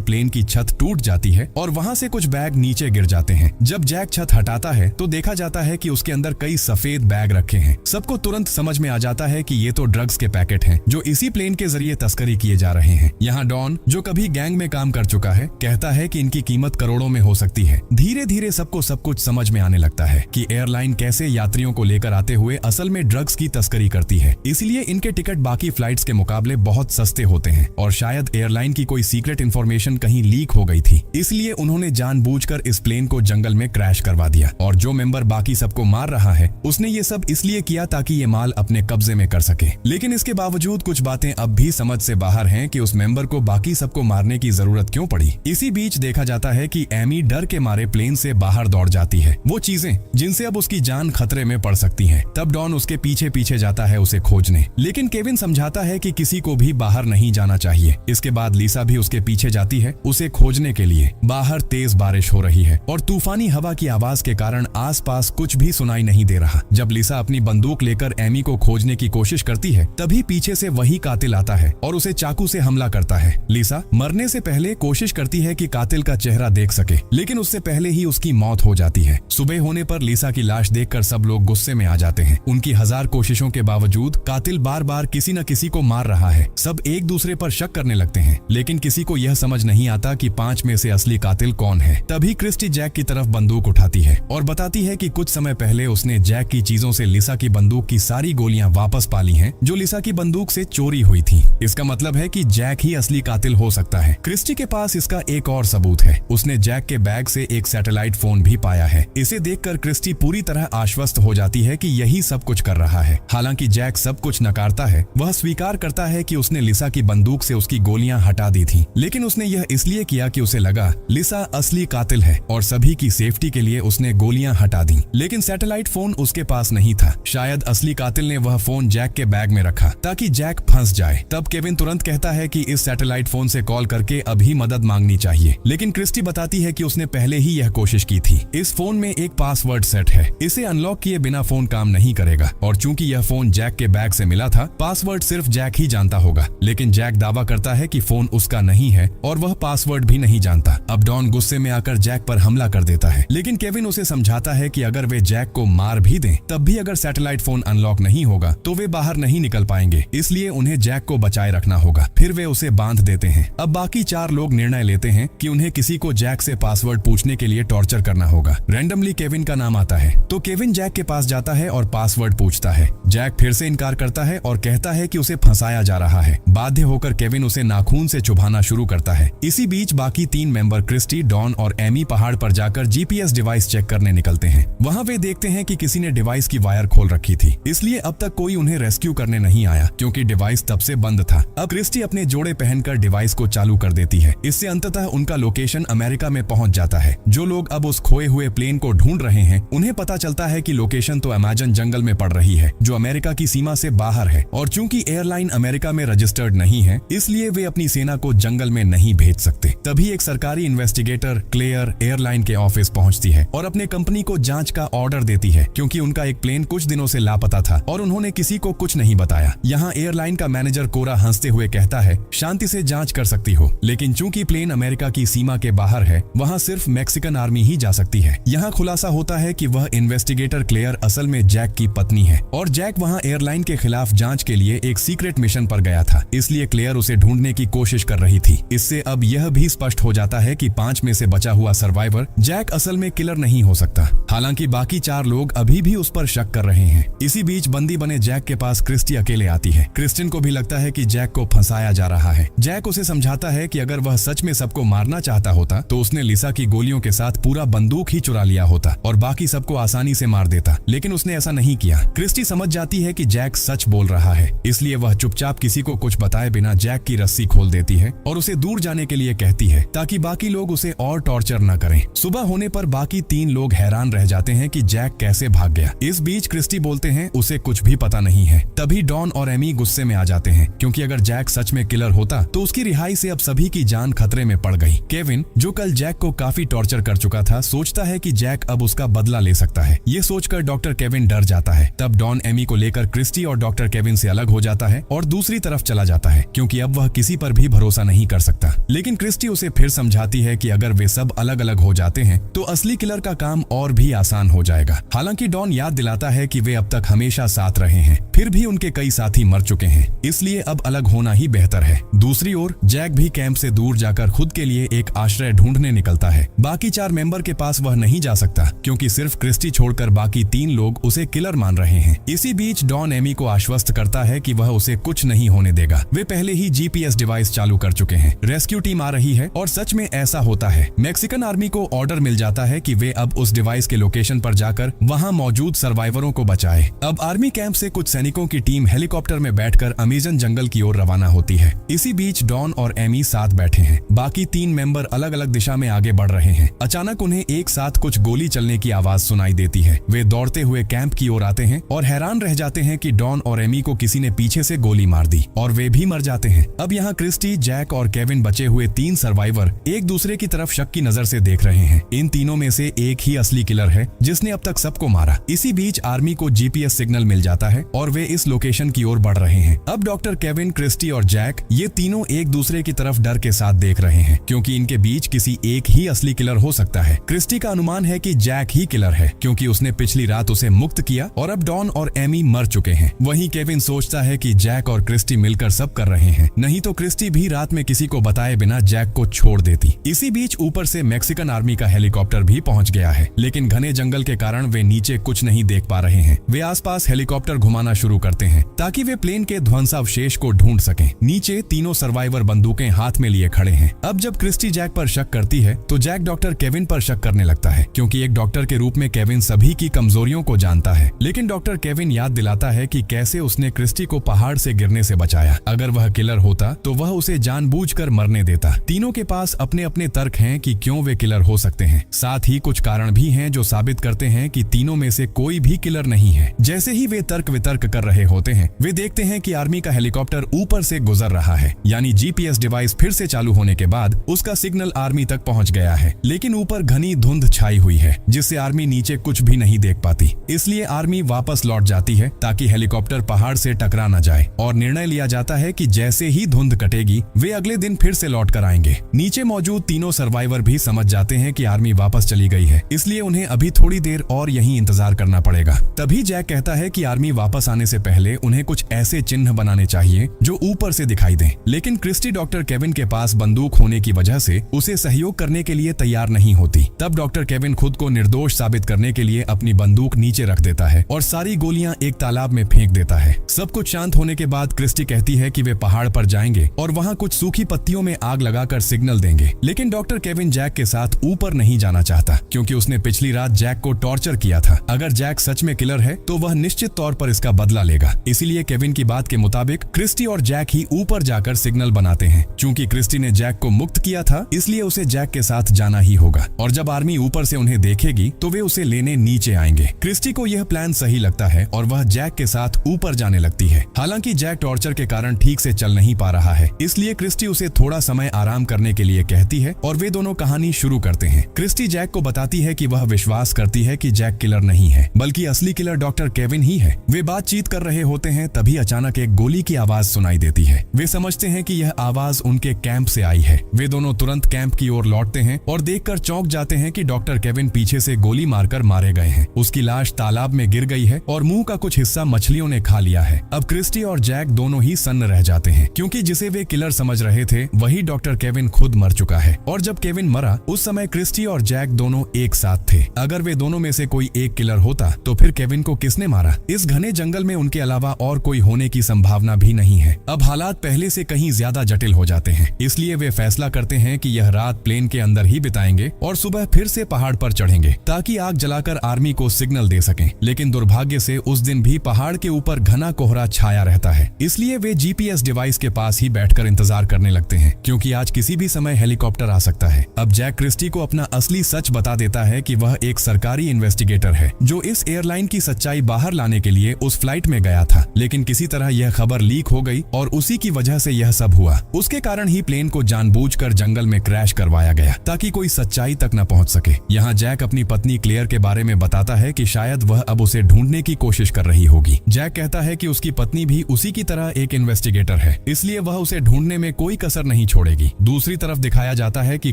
प्लेन की छत टूट जाती है और वहाँ से कुछ बैग नीचे गिर जाते हैं। जब जैक छत हटाता है तो देखा जाता है कि उसके अंदर कई सफेद बैग रखे हैं। सबको तुरंत समझ में आ जाता है कि ये तो ड्रग्स के पैकेट हैं जो इसी प्लेन के जरिए तस्करी किए जा रहे हैं। यहाँ डॉन, जो कभी गैंग में काम कर चुका है, कहता है कि इनकी कीमत करोड़ों में हो सकती है। धीरे धीरे सबको सब कुछ समझ में आने लगता है कि एयरलाइन कैसे यात्रियों को लेकर आते हुए असल में ड्रग्स की तस्करी करती है। इसलिए इनके टिकट बाकी फ्लाइट्स के मुकाबले बहुत सस्ते होते हैं और शायद एयरलाइन की कोई सीक्रेट इंफॉर्मेशन कहीं लीक हो गई थी, इसलिए उन्होंने जानबूझकर इस प्लेन को जंगल में क्रैश करवा दिया। और जो मेंबर बाकी सबको मार रहा है उसने ये सब इसलिए किया ताकि ये माल अपने कब्जे में कर सके। लेकिन इसके बावजूद कुछ बातें अब भी समझ से बाहर हैं कि उस मेंबर को बाकी सबको मारने की जरूरत क्यों पड़ी। इसी बीच देखा जाता है कि एमी डर के मारे प्लेन से बाहर दौड़ जाती है, वो चीजें जिनसे अब उसकी जान खतरे में पड़ सकती है। तब डॉन उसके पीछे पीछे जाता है उसे खोजने, लेकिन केविन समझाता है कि किसी को भी बाहर नहीं जाना चाहिए। इसके बाद लिसा भी उसके पीछे जाती है उसे खोजने के लिए। बाहर तेज बारिश हो रही है और तूफानी हवा की आवाज के कारण आसपास कुछ भी सुनाई नहीं दे रहा। जब लिसा अपनी बंदूक लेकर एमी को खोजने की कोशिश करती है तभी पीछे से वही कातिल आता है और उसे चाकू से हमला करता है। लिसा मरने से पहले कोशिश करती है कि कातिल का चेहरा देख सके, लेकिन उससे पहले ही उसकी मौत हो जाती है। सुबह होने पर लिसा की लाश देखकर सब लोग गुस्से में आ जाते हैं। उनकी हजार कोशिशों के बावजूद कातिल बार बार किसी न किसी को मार रहा है। सब एक दूसरे पर शक करने लगते हैं, लेकिन किसी को यह समझ नहीं आता कि 5 में से असली कातिल कौन है। तभी क्रिस्टी जैक की तरफ बंदूक उठाती है और बताती है कि कुछ समय पहले उसने जैक की चीजों से लिसा की बंदूक की सारी गोलियां वापस पा ली हैं, जो लिसा की बंदूक से चोरी हुई थी। इसका मतलब है कि जैक ही असली कातिल हो सकता है। क्रिस्टी के पास इसका एक और सबूत है, उसने जैक के बैग से एक सैटेलाइट फोन भी पाया है। इसे देखकर क्रिस्टी पूरी तरह आश्वस्त हो जाती है कि यही सब कुछ कर रहा है। हालांकि जैक सब कुछ नकारता है, वह स्वीकार करता है कि उसने लिसा की बंदूक से उसकी गोलियां हटा दी थी, लेकिन उसने यह इसलिए किया कि उसे लगा लिसा असली कातिल है और सभी की सेफ्टी के लिए उसने गोलियां हटा दी। लेकिन सैटेलाइट फोन उसके पास नहीं था। शायद असली कातिल ने वह फोन जैक के बैग में रखा ताकि जैक फंस जाए। तब केविन तुरंत कहता है कि इस सैटेलाइट फोन से कॉल करके अभी मदद मांगनी चाहिए, लेकिन क्रिस्टी बताती है कि उसने पहले ही यह कोशिश की थी। इस फोन में एक पासवर्ड सेट है, इसे अनलॉक किए बिना फोन काम नहीं करेगा और चूंकि यह फोन जैक के बैग से मिला था, पासवर्ड सिर्फ जैक ही जानता होगा। लेकिन जैक दावा करता है कि फोन उसका नहीं है और वह पासवर्ड भी नहीं जानता। अब डॉन गुस्से में आकर जैक पर हमला कर देता है, लेकिन केविन उसे समझाता है कि अगर वे जैक को मार भी दें तब भी अगर सैटेलाइट फोन अनलॉक नहीं होगा तो वे बाहर नहीं निकल पाएंगे, इसलिए उन्हें जैक को बचाए रखना होगा। फिर वे उसे बांध देते हैं। अब बाकी 4 लोग निर्णय लेते हैं कि उन्हें किसी को जैक से पासवर्ड पूछने के लिए टॉर्चर करना होगा। रैंडमली केविन का नाम आता है तो केविन जैक के पास जाता है और पासवर्ड पूछता है। जैक फिर से इनकार करता है और कहता है कि उसे फंसाया जा रहा है। बाध्य होकर केविन उसे नाखून से चुभाना शुरू करता है। इसी बीच बाकी 3 मेंबर क्रिस्टी, डॉन और एमी पहाड़ पर जाकर जीपीएस डिवाइस चेक करने निकलते हैं। वहाँ वे देखते हैं कि किसी ने डिवाइस की वायर खोल रखी थी, इसलिए अब तक कोई उन्हें रेस्क्यू करने नहीं आया क्योंकि डिवाइस तब से बंद था। अब क्रिस्टी अपने जोड़े पहनकर डिवाइस को चालू कर देती है। इससे अंततः उनका लोकेशन अमेरिका में पहुंच जाता है। जो लोग अब उस खोए हुए प्लेन को ढूंढ रहे हैं उन्हें पता चलता है कि लोकेशन तो अमेजन जंगल में पड़ रही है जो अमेरिका की सीमा से बाहर है, और चूंकि एयरलाइन अमेरिका में रजिस्टर्ड नहीं है इसलिए वे अपनी सेना को जंगल में नहीं भेज सकते। तभी एक सरकारी इन्वेस्टिगेटर क्लेयर एयरलाइन के ऑफिस पहुंचती है और अपने कंपनी को जांच का ऑर्डर देती है क्योंकि उनका एक प्लेन कुछ दिनों से लापता था और उन्होंने किसी को कुछ नहीं बताया। यहाँ एयरलाइन का मैनेजर कोरा हंसते हुए कहता है, शांति से जांच कर सकती हो, लेकिन चूंकि प्लेन अमेरिका की सीमा के बाहर है वहाँ सिर्फ मैक्सिकन आर्मी ही जा सकती है। यहाँ खुलासा होता है कि वह इन्वेस्टिगेटर क्लेयर असल में जैक की पत्नी है और जैक वहाँ एयरलाइन के खिलाफ जांच के लिए एक सीक्रेट मिशन पर गया था, इसलिए क्लेयर उसे ढूंढने की कोशिश कर रही थी। इससे अब यह भी स्पष्ट हो जाता है कि 5 में से बचा हुआ सर्वाइवर जैक असल में किलर नहीं हो सकता। हालांकि बाकी 4 लोग अभी भी उस पर शक कर रहे हैं। इसी बीच बंदी बने जैक के पास क्रिस्टी अकेले आती है। क्रिस्टिन को भी लगता है कि जैक को फंसाया जा रहा है। जैक उसे समझाता है कि अगर वह सच में सबको मारना चाहता होता तो उसने लिसा की गोलियों के साथ पूरा बंदूक ही चुरा लिया होता और बाकी सबको आसानी से मार देता, लेकिन उसने ऐसा नहीं किया। क्रिस्टी समझ जाती है कि जैक सच बोल रहा है, इसलिए वह चुपचाप किसी को कुछ बताए बिना जैक की रस्सी खोल देती है और उसे दूर जाने के लिए कहती है ताकि बाकी लोग उसे और टॉर्चर न करें। सुबह होने पर बाकी 3 लोग हैरान रह जाते हैं कि जैक कैसे भाग गया। इस बीच क्रिस्टी बोलते हैं उसे कुछ भी पता नहीं है। तभी डॉन और एमी गुस्से में आ जाते हैं क्योंकि अगर जैक सच में किलर होता तो उसकी रिहाई से अब सभी की जान खतरे में पड़ गई। केविन, जो कल जैक को काफी टॉर्चर कर चुका था, सोचता है कि जैक अब उसका बदला ले सकता है। ये सोचकर डॉक्टर केविन डर जाता है। तब डॉन एमी को लेकर क्रिस्टी और डॉक्टर केविन से अलग हो जाता है और दूसरी तरफ चला जाता है, क्योंकि अब वह किसी पर भी भरोसा नहीं कर सकता। लेकिन क्रिस्टी उसे फिर समझाती है कि अगर वे सब अलग अलग हो जाते हैं तो असली किलर का काम और भी आसान हो जाएगा। हालांकि डॉन याद दिलाता है कि वे अब तक हमेशा साथ रहे हैं, फिर भी उनके कई साथी मर चुके हैं, इसलिए अब अलग होना ही बेहतर है। दूसरी ओर जैक भी कैंप से दूर जाकर खुद के लिए एक आश्रय ढूंढने निकलता है। बाकी 4 मेंबर के पास वह नहीं जा सकता, क्योंकि सिर्फ क्रिस्टी छोड़कर बाकी 3 लोग उसे किलर मान रहे हैं। इसी बीच डॉन एमी को आश्वस्त करता है कि वह उसे कुछ नहीं होने देगा। वे पहले ही जीपीएस डिवाइस चालू कर चुके हैं। रेस्क्यू टीम आ रही है और सच में ऐसा होता है। मैक्सिकन आर्मी को ऑर्डर मिल जाता है कि वे अब उस डिवाइस के लोकेशन पर जाकर वहां मौजूद सर्वाइवरों को बचाए। अब आर्मी कैंप से कुछ सैनिकों की टीम हेलीकॉप्टर में बैठकर अमेजन जंगल की ओर रवाना होती है। इसी बीच डॉन और एमी साथ बैठे हैं। बाकी 3 मेंबर अलग अलग दिशा में आगे बढ़ रहे हैं। अचानक उन्हें एक साथ कुछ गोली चलने की आवाज सुनाई देती है। वे दौड़ते हुए कैंप की ओर आते हैं और हैरान रह जाते हैं कि डॉन और एमी को किसी ने पीछे से गोली मार दी और वे भी मर जाते हैं। अब यहाँ क्रिस्टी, जैक और केविन बचे हुए 3 सर्वाइवर एक दूसरे की तरफ शक की नजर से देख रहे हैं। इन तीनों में से एक ही असली किलर है जिसने अब तक सबको मारा। इसी बीच आर्मी को जीपीएस सिग्नल मिल जाता है और वे इस लोकेशन की ओर बढ़ रहे हैं। अब डॉक्टर केविन, क्रिस्टी और जैक ये तीनों एक दूसरे की तरफ डर के साथ देख रहे हैं, क्योंकि इनके बीच किसी एक ही असली किलर हो सकता है। क्रिस्टी का अनुमान है कि जैक ही किलर है, क्योंकि उसने पिछली रात उसे मुक्त किया और अब डॉन और एमी मर चुके हैं। वहीं केविन सोचता है कि जैक और क्रिस्टी मिलकर सब कर रहे हैं, नहीं तो क्रिस्टी भी रात में किसी को बताए बिना जैक को छोड़ देती। इसी बीच ऊपर से मैक्सिकन आर्मी का हेलीकॉप्टर भी पहुंच गया है, लेकिन घने जंगल के कारण वे नीचे कुछ नहीं देख पा रहे हैं। वे आसपास हेलीकॉप्टर घुमाना शुरू करते हैं ताकि वे प्लेन के ध्वंसावशेष को ढूंढ सकें। नीचे तीनों सर्वाइवर बंदूकें हाथ में लिए खड़े हैं। अब जब क्रिस्टी जैक पर शक करती है तो जैक डॉक्टर केविन पर शक करने लगता है, क्योंकि एक डॉक्टर के रूप में केविन सभी की कमजोरियों को जानता है। लेकिन डॉक्टर केविन याद दिलाता है कि कैसे उसने क्रिस्टी को पहाड़ से गिरने से बचाया। अगर वह किलर होता तो वह उसे जानबूझकर मरने देता। तीनों के पास अपने अपने तर्क हैं कि क्यों वे किलर हो सकते हैं। साथ ही कुछ कारण भी हैं जो साबित करते हैं कि तीनों में से कोई भी किलर नहीं है। जैसे ही वे तर्क वितर्क कर रहे होते हैं, वे देखते हैं कि आर्मी का हेलीकॉप्टर ऊपर से गुजर रहा है, यानी जीपीएस डिवाइस फिर से चालू होने के बाद उसका सिग्नल आर्मी तक पहुंच गया है। लेकिन ऊपर घनी धुंध छाई हुई है, जिससे आर्मी नीचे कुछ भी नहीं देख पाती। इसलिए आर्मी वापस लौट जाती है ताकि हेलीकॉप्टर पहाड़ से टकरा न जाए, और निर्णय लिया जाता है कि जैसे ही धुंध कटेगी वे अगले दिन फिर से लौट कर आएंगे। नीचे मौजूद तीनों सर्वाइवर भी समझ जाते हैं कि आर्मी वापस चली गई है, इसलिए उन्हें अभी थोड़ी देर और यहीं इंतजार करना पड़ेगा। तभी जैक कहता है कि आर्मी वापस आने से पहले उन्हें कुछ ऐसे चिन्ह बनाने चाहिए जो ऊपर से दिखाई दें। लेकिन क्रिस्टी डॉक्टर केविन के पास बंदूक होने की वजह से उसे सहयोग करने के लिए तैयार नहीं होती। तब डॉक्टर केविन खुद को निर्दोष साबित करने के लिए अपनी बंदूक नीचे रख देता है और सारी गोलियां एक तालाब में फेंक देता है। सब कुछ शांत होने के बाद क्रिस्टी कहती है कि वे पहाड़ पर जाएंगे और वहां कुछ सूखी पत्तियों में आग लगाकर सिग्नल देंगे। लेकिन डॉक्टर केविन जैक के साथ ऊपर नहीं जाना चाहता, क्योंकि उसने पिछली रात जैक को टॉर्चर किया था। अगर जैक सच में किलर है तो वह निश्चित तौर पर इसका बदला लेगा। इसीलिए केविन की बात के मुताबिक क्रिस्टी और जैक ही ऊपर जाकर सिग्नल बनाते हैं। चूंकि क्रिस्टी ने जैक को मुक्त किया था, इसलिए उसे जैक के साथ जाना ही होगा, और जब आर्मी ऊपर से उन्हें देखेगी तो वे उसे लेने नीचे आएंगे। क्रिस्टी को यह प्लान सही लगता है और वह जैक के साथ ऊपर जाने लगती है। हालांकि जैक टॉर्चर के कारण ठीक से चल नहीं पा रहा है, इसलिए क्रिस्टी उसे थोड़ा समय आराम करने के लिए कहती है और वे दोनों कहानी शुरू करते हैं। क्रिस्टी जैक को बताती है कि वह विश्वास करती है कि जैक किलर नहीं है, बल्कि असली किलर डॉक्टर केविन ही है। वे बातचीत कर रहे होते हैं, तभी अचानक एक गोली की आवाज सुनाई देती है। वे समझते हैं कि यह आवाज उनके कैंप से आई है। वे दोनों तुरंत कैंप की ओर लौटते हैं और देखकर चौंक जाते हैं कि डॉक्टर केविन पीछे से गोली मारकर मारे गए हैं। उसकी लाश तालाब में गिर गई है और मुंह का कुछ हिस्सा मछलियों ने खा लिया है। अब क्रिस्टी और जैक दोनों ही सन्न रह जाते हैं, क्योंकि जिसे वे किलर समझ रहे थे वही डॉक्टर केविन खुद मर चुका है। और जब केविन मरा उस समय क्रिस्टी और जैक दोनों एक साथ थे। अगर वे दोनों में से कोई एक किलर होता तो फिर केविन को किसने मारा? इस घने जंगल में उनके अलावा और कोई होने की संभावना भी नहीं है। अब हालात पहले से कहीं ज्यादा जटिल हो जाते हैं, इसलिए वे फैसला करते हैं कि यह रात प्लेन के अंदर ही बिताएंगे और सुबह फिर से पहाड़ पर चढ़ेंगे ताकि आग जलाकर आर्मी को सिग्नल दे सकें। लेकिन दुर्भाग्य से उस दिन भी पहाड़ के ऊपर घना कोहरा छाया रहता है, इसलिए वे जीपीएस डिवाइस के पास ही बैठकर इंतजार करने लगते हैं, क्योंकि आज किसी भी समय हेलीकॉप्टर आ सकता है। अब जैक क्रिस्टी को अपना असली सच बता देता है कि वह एक सरकारी इन्वेस्टिगेटर है जो इस एयरलाइन की सच्चाई बाहर लाने के लिए उस फ्लाइट में गया था। लेकिन किसी तरह यह खबर लीक हो गई और उसी की वजह से यह सब हुआ। उसके कारण ही प्लेन को जानबूझकर जंगल में क्रैश करवाया गया ताकि कोई सच्चाई तक न पहुंच सके। यहाँ जैक अपनी पत्नी क्लेयर के बारे में बताता है कि शायद वह अब उसे ढूंढने की कोशिश कर रही होगी। जैक कहता है कि उसकी पत्नी भी उसी की तरह एक इन्वेस्टिगेटर है, इसलिए वह उसे ढूंढने में कोई कसर नहीं छोड़ेगी। दूसरी तरफ दिखाया जाता है कि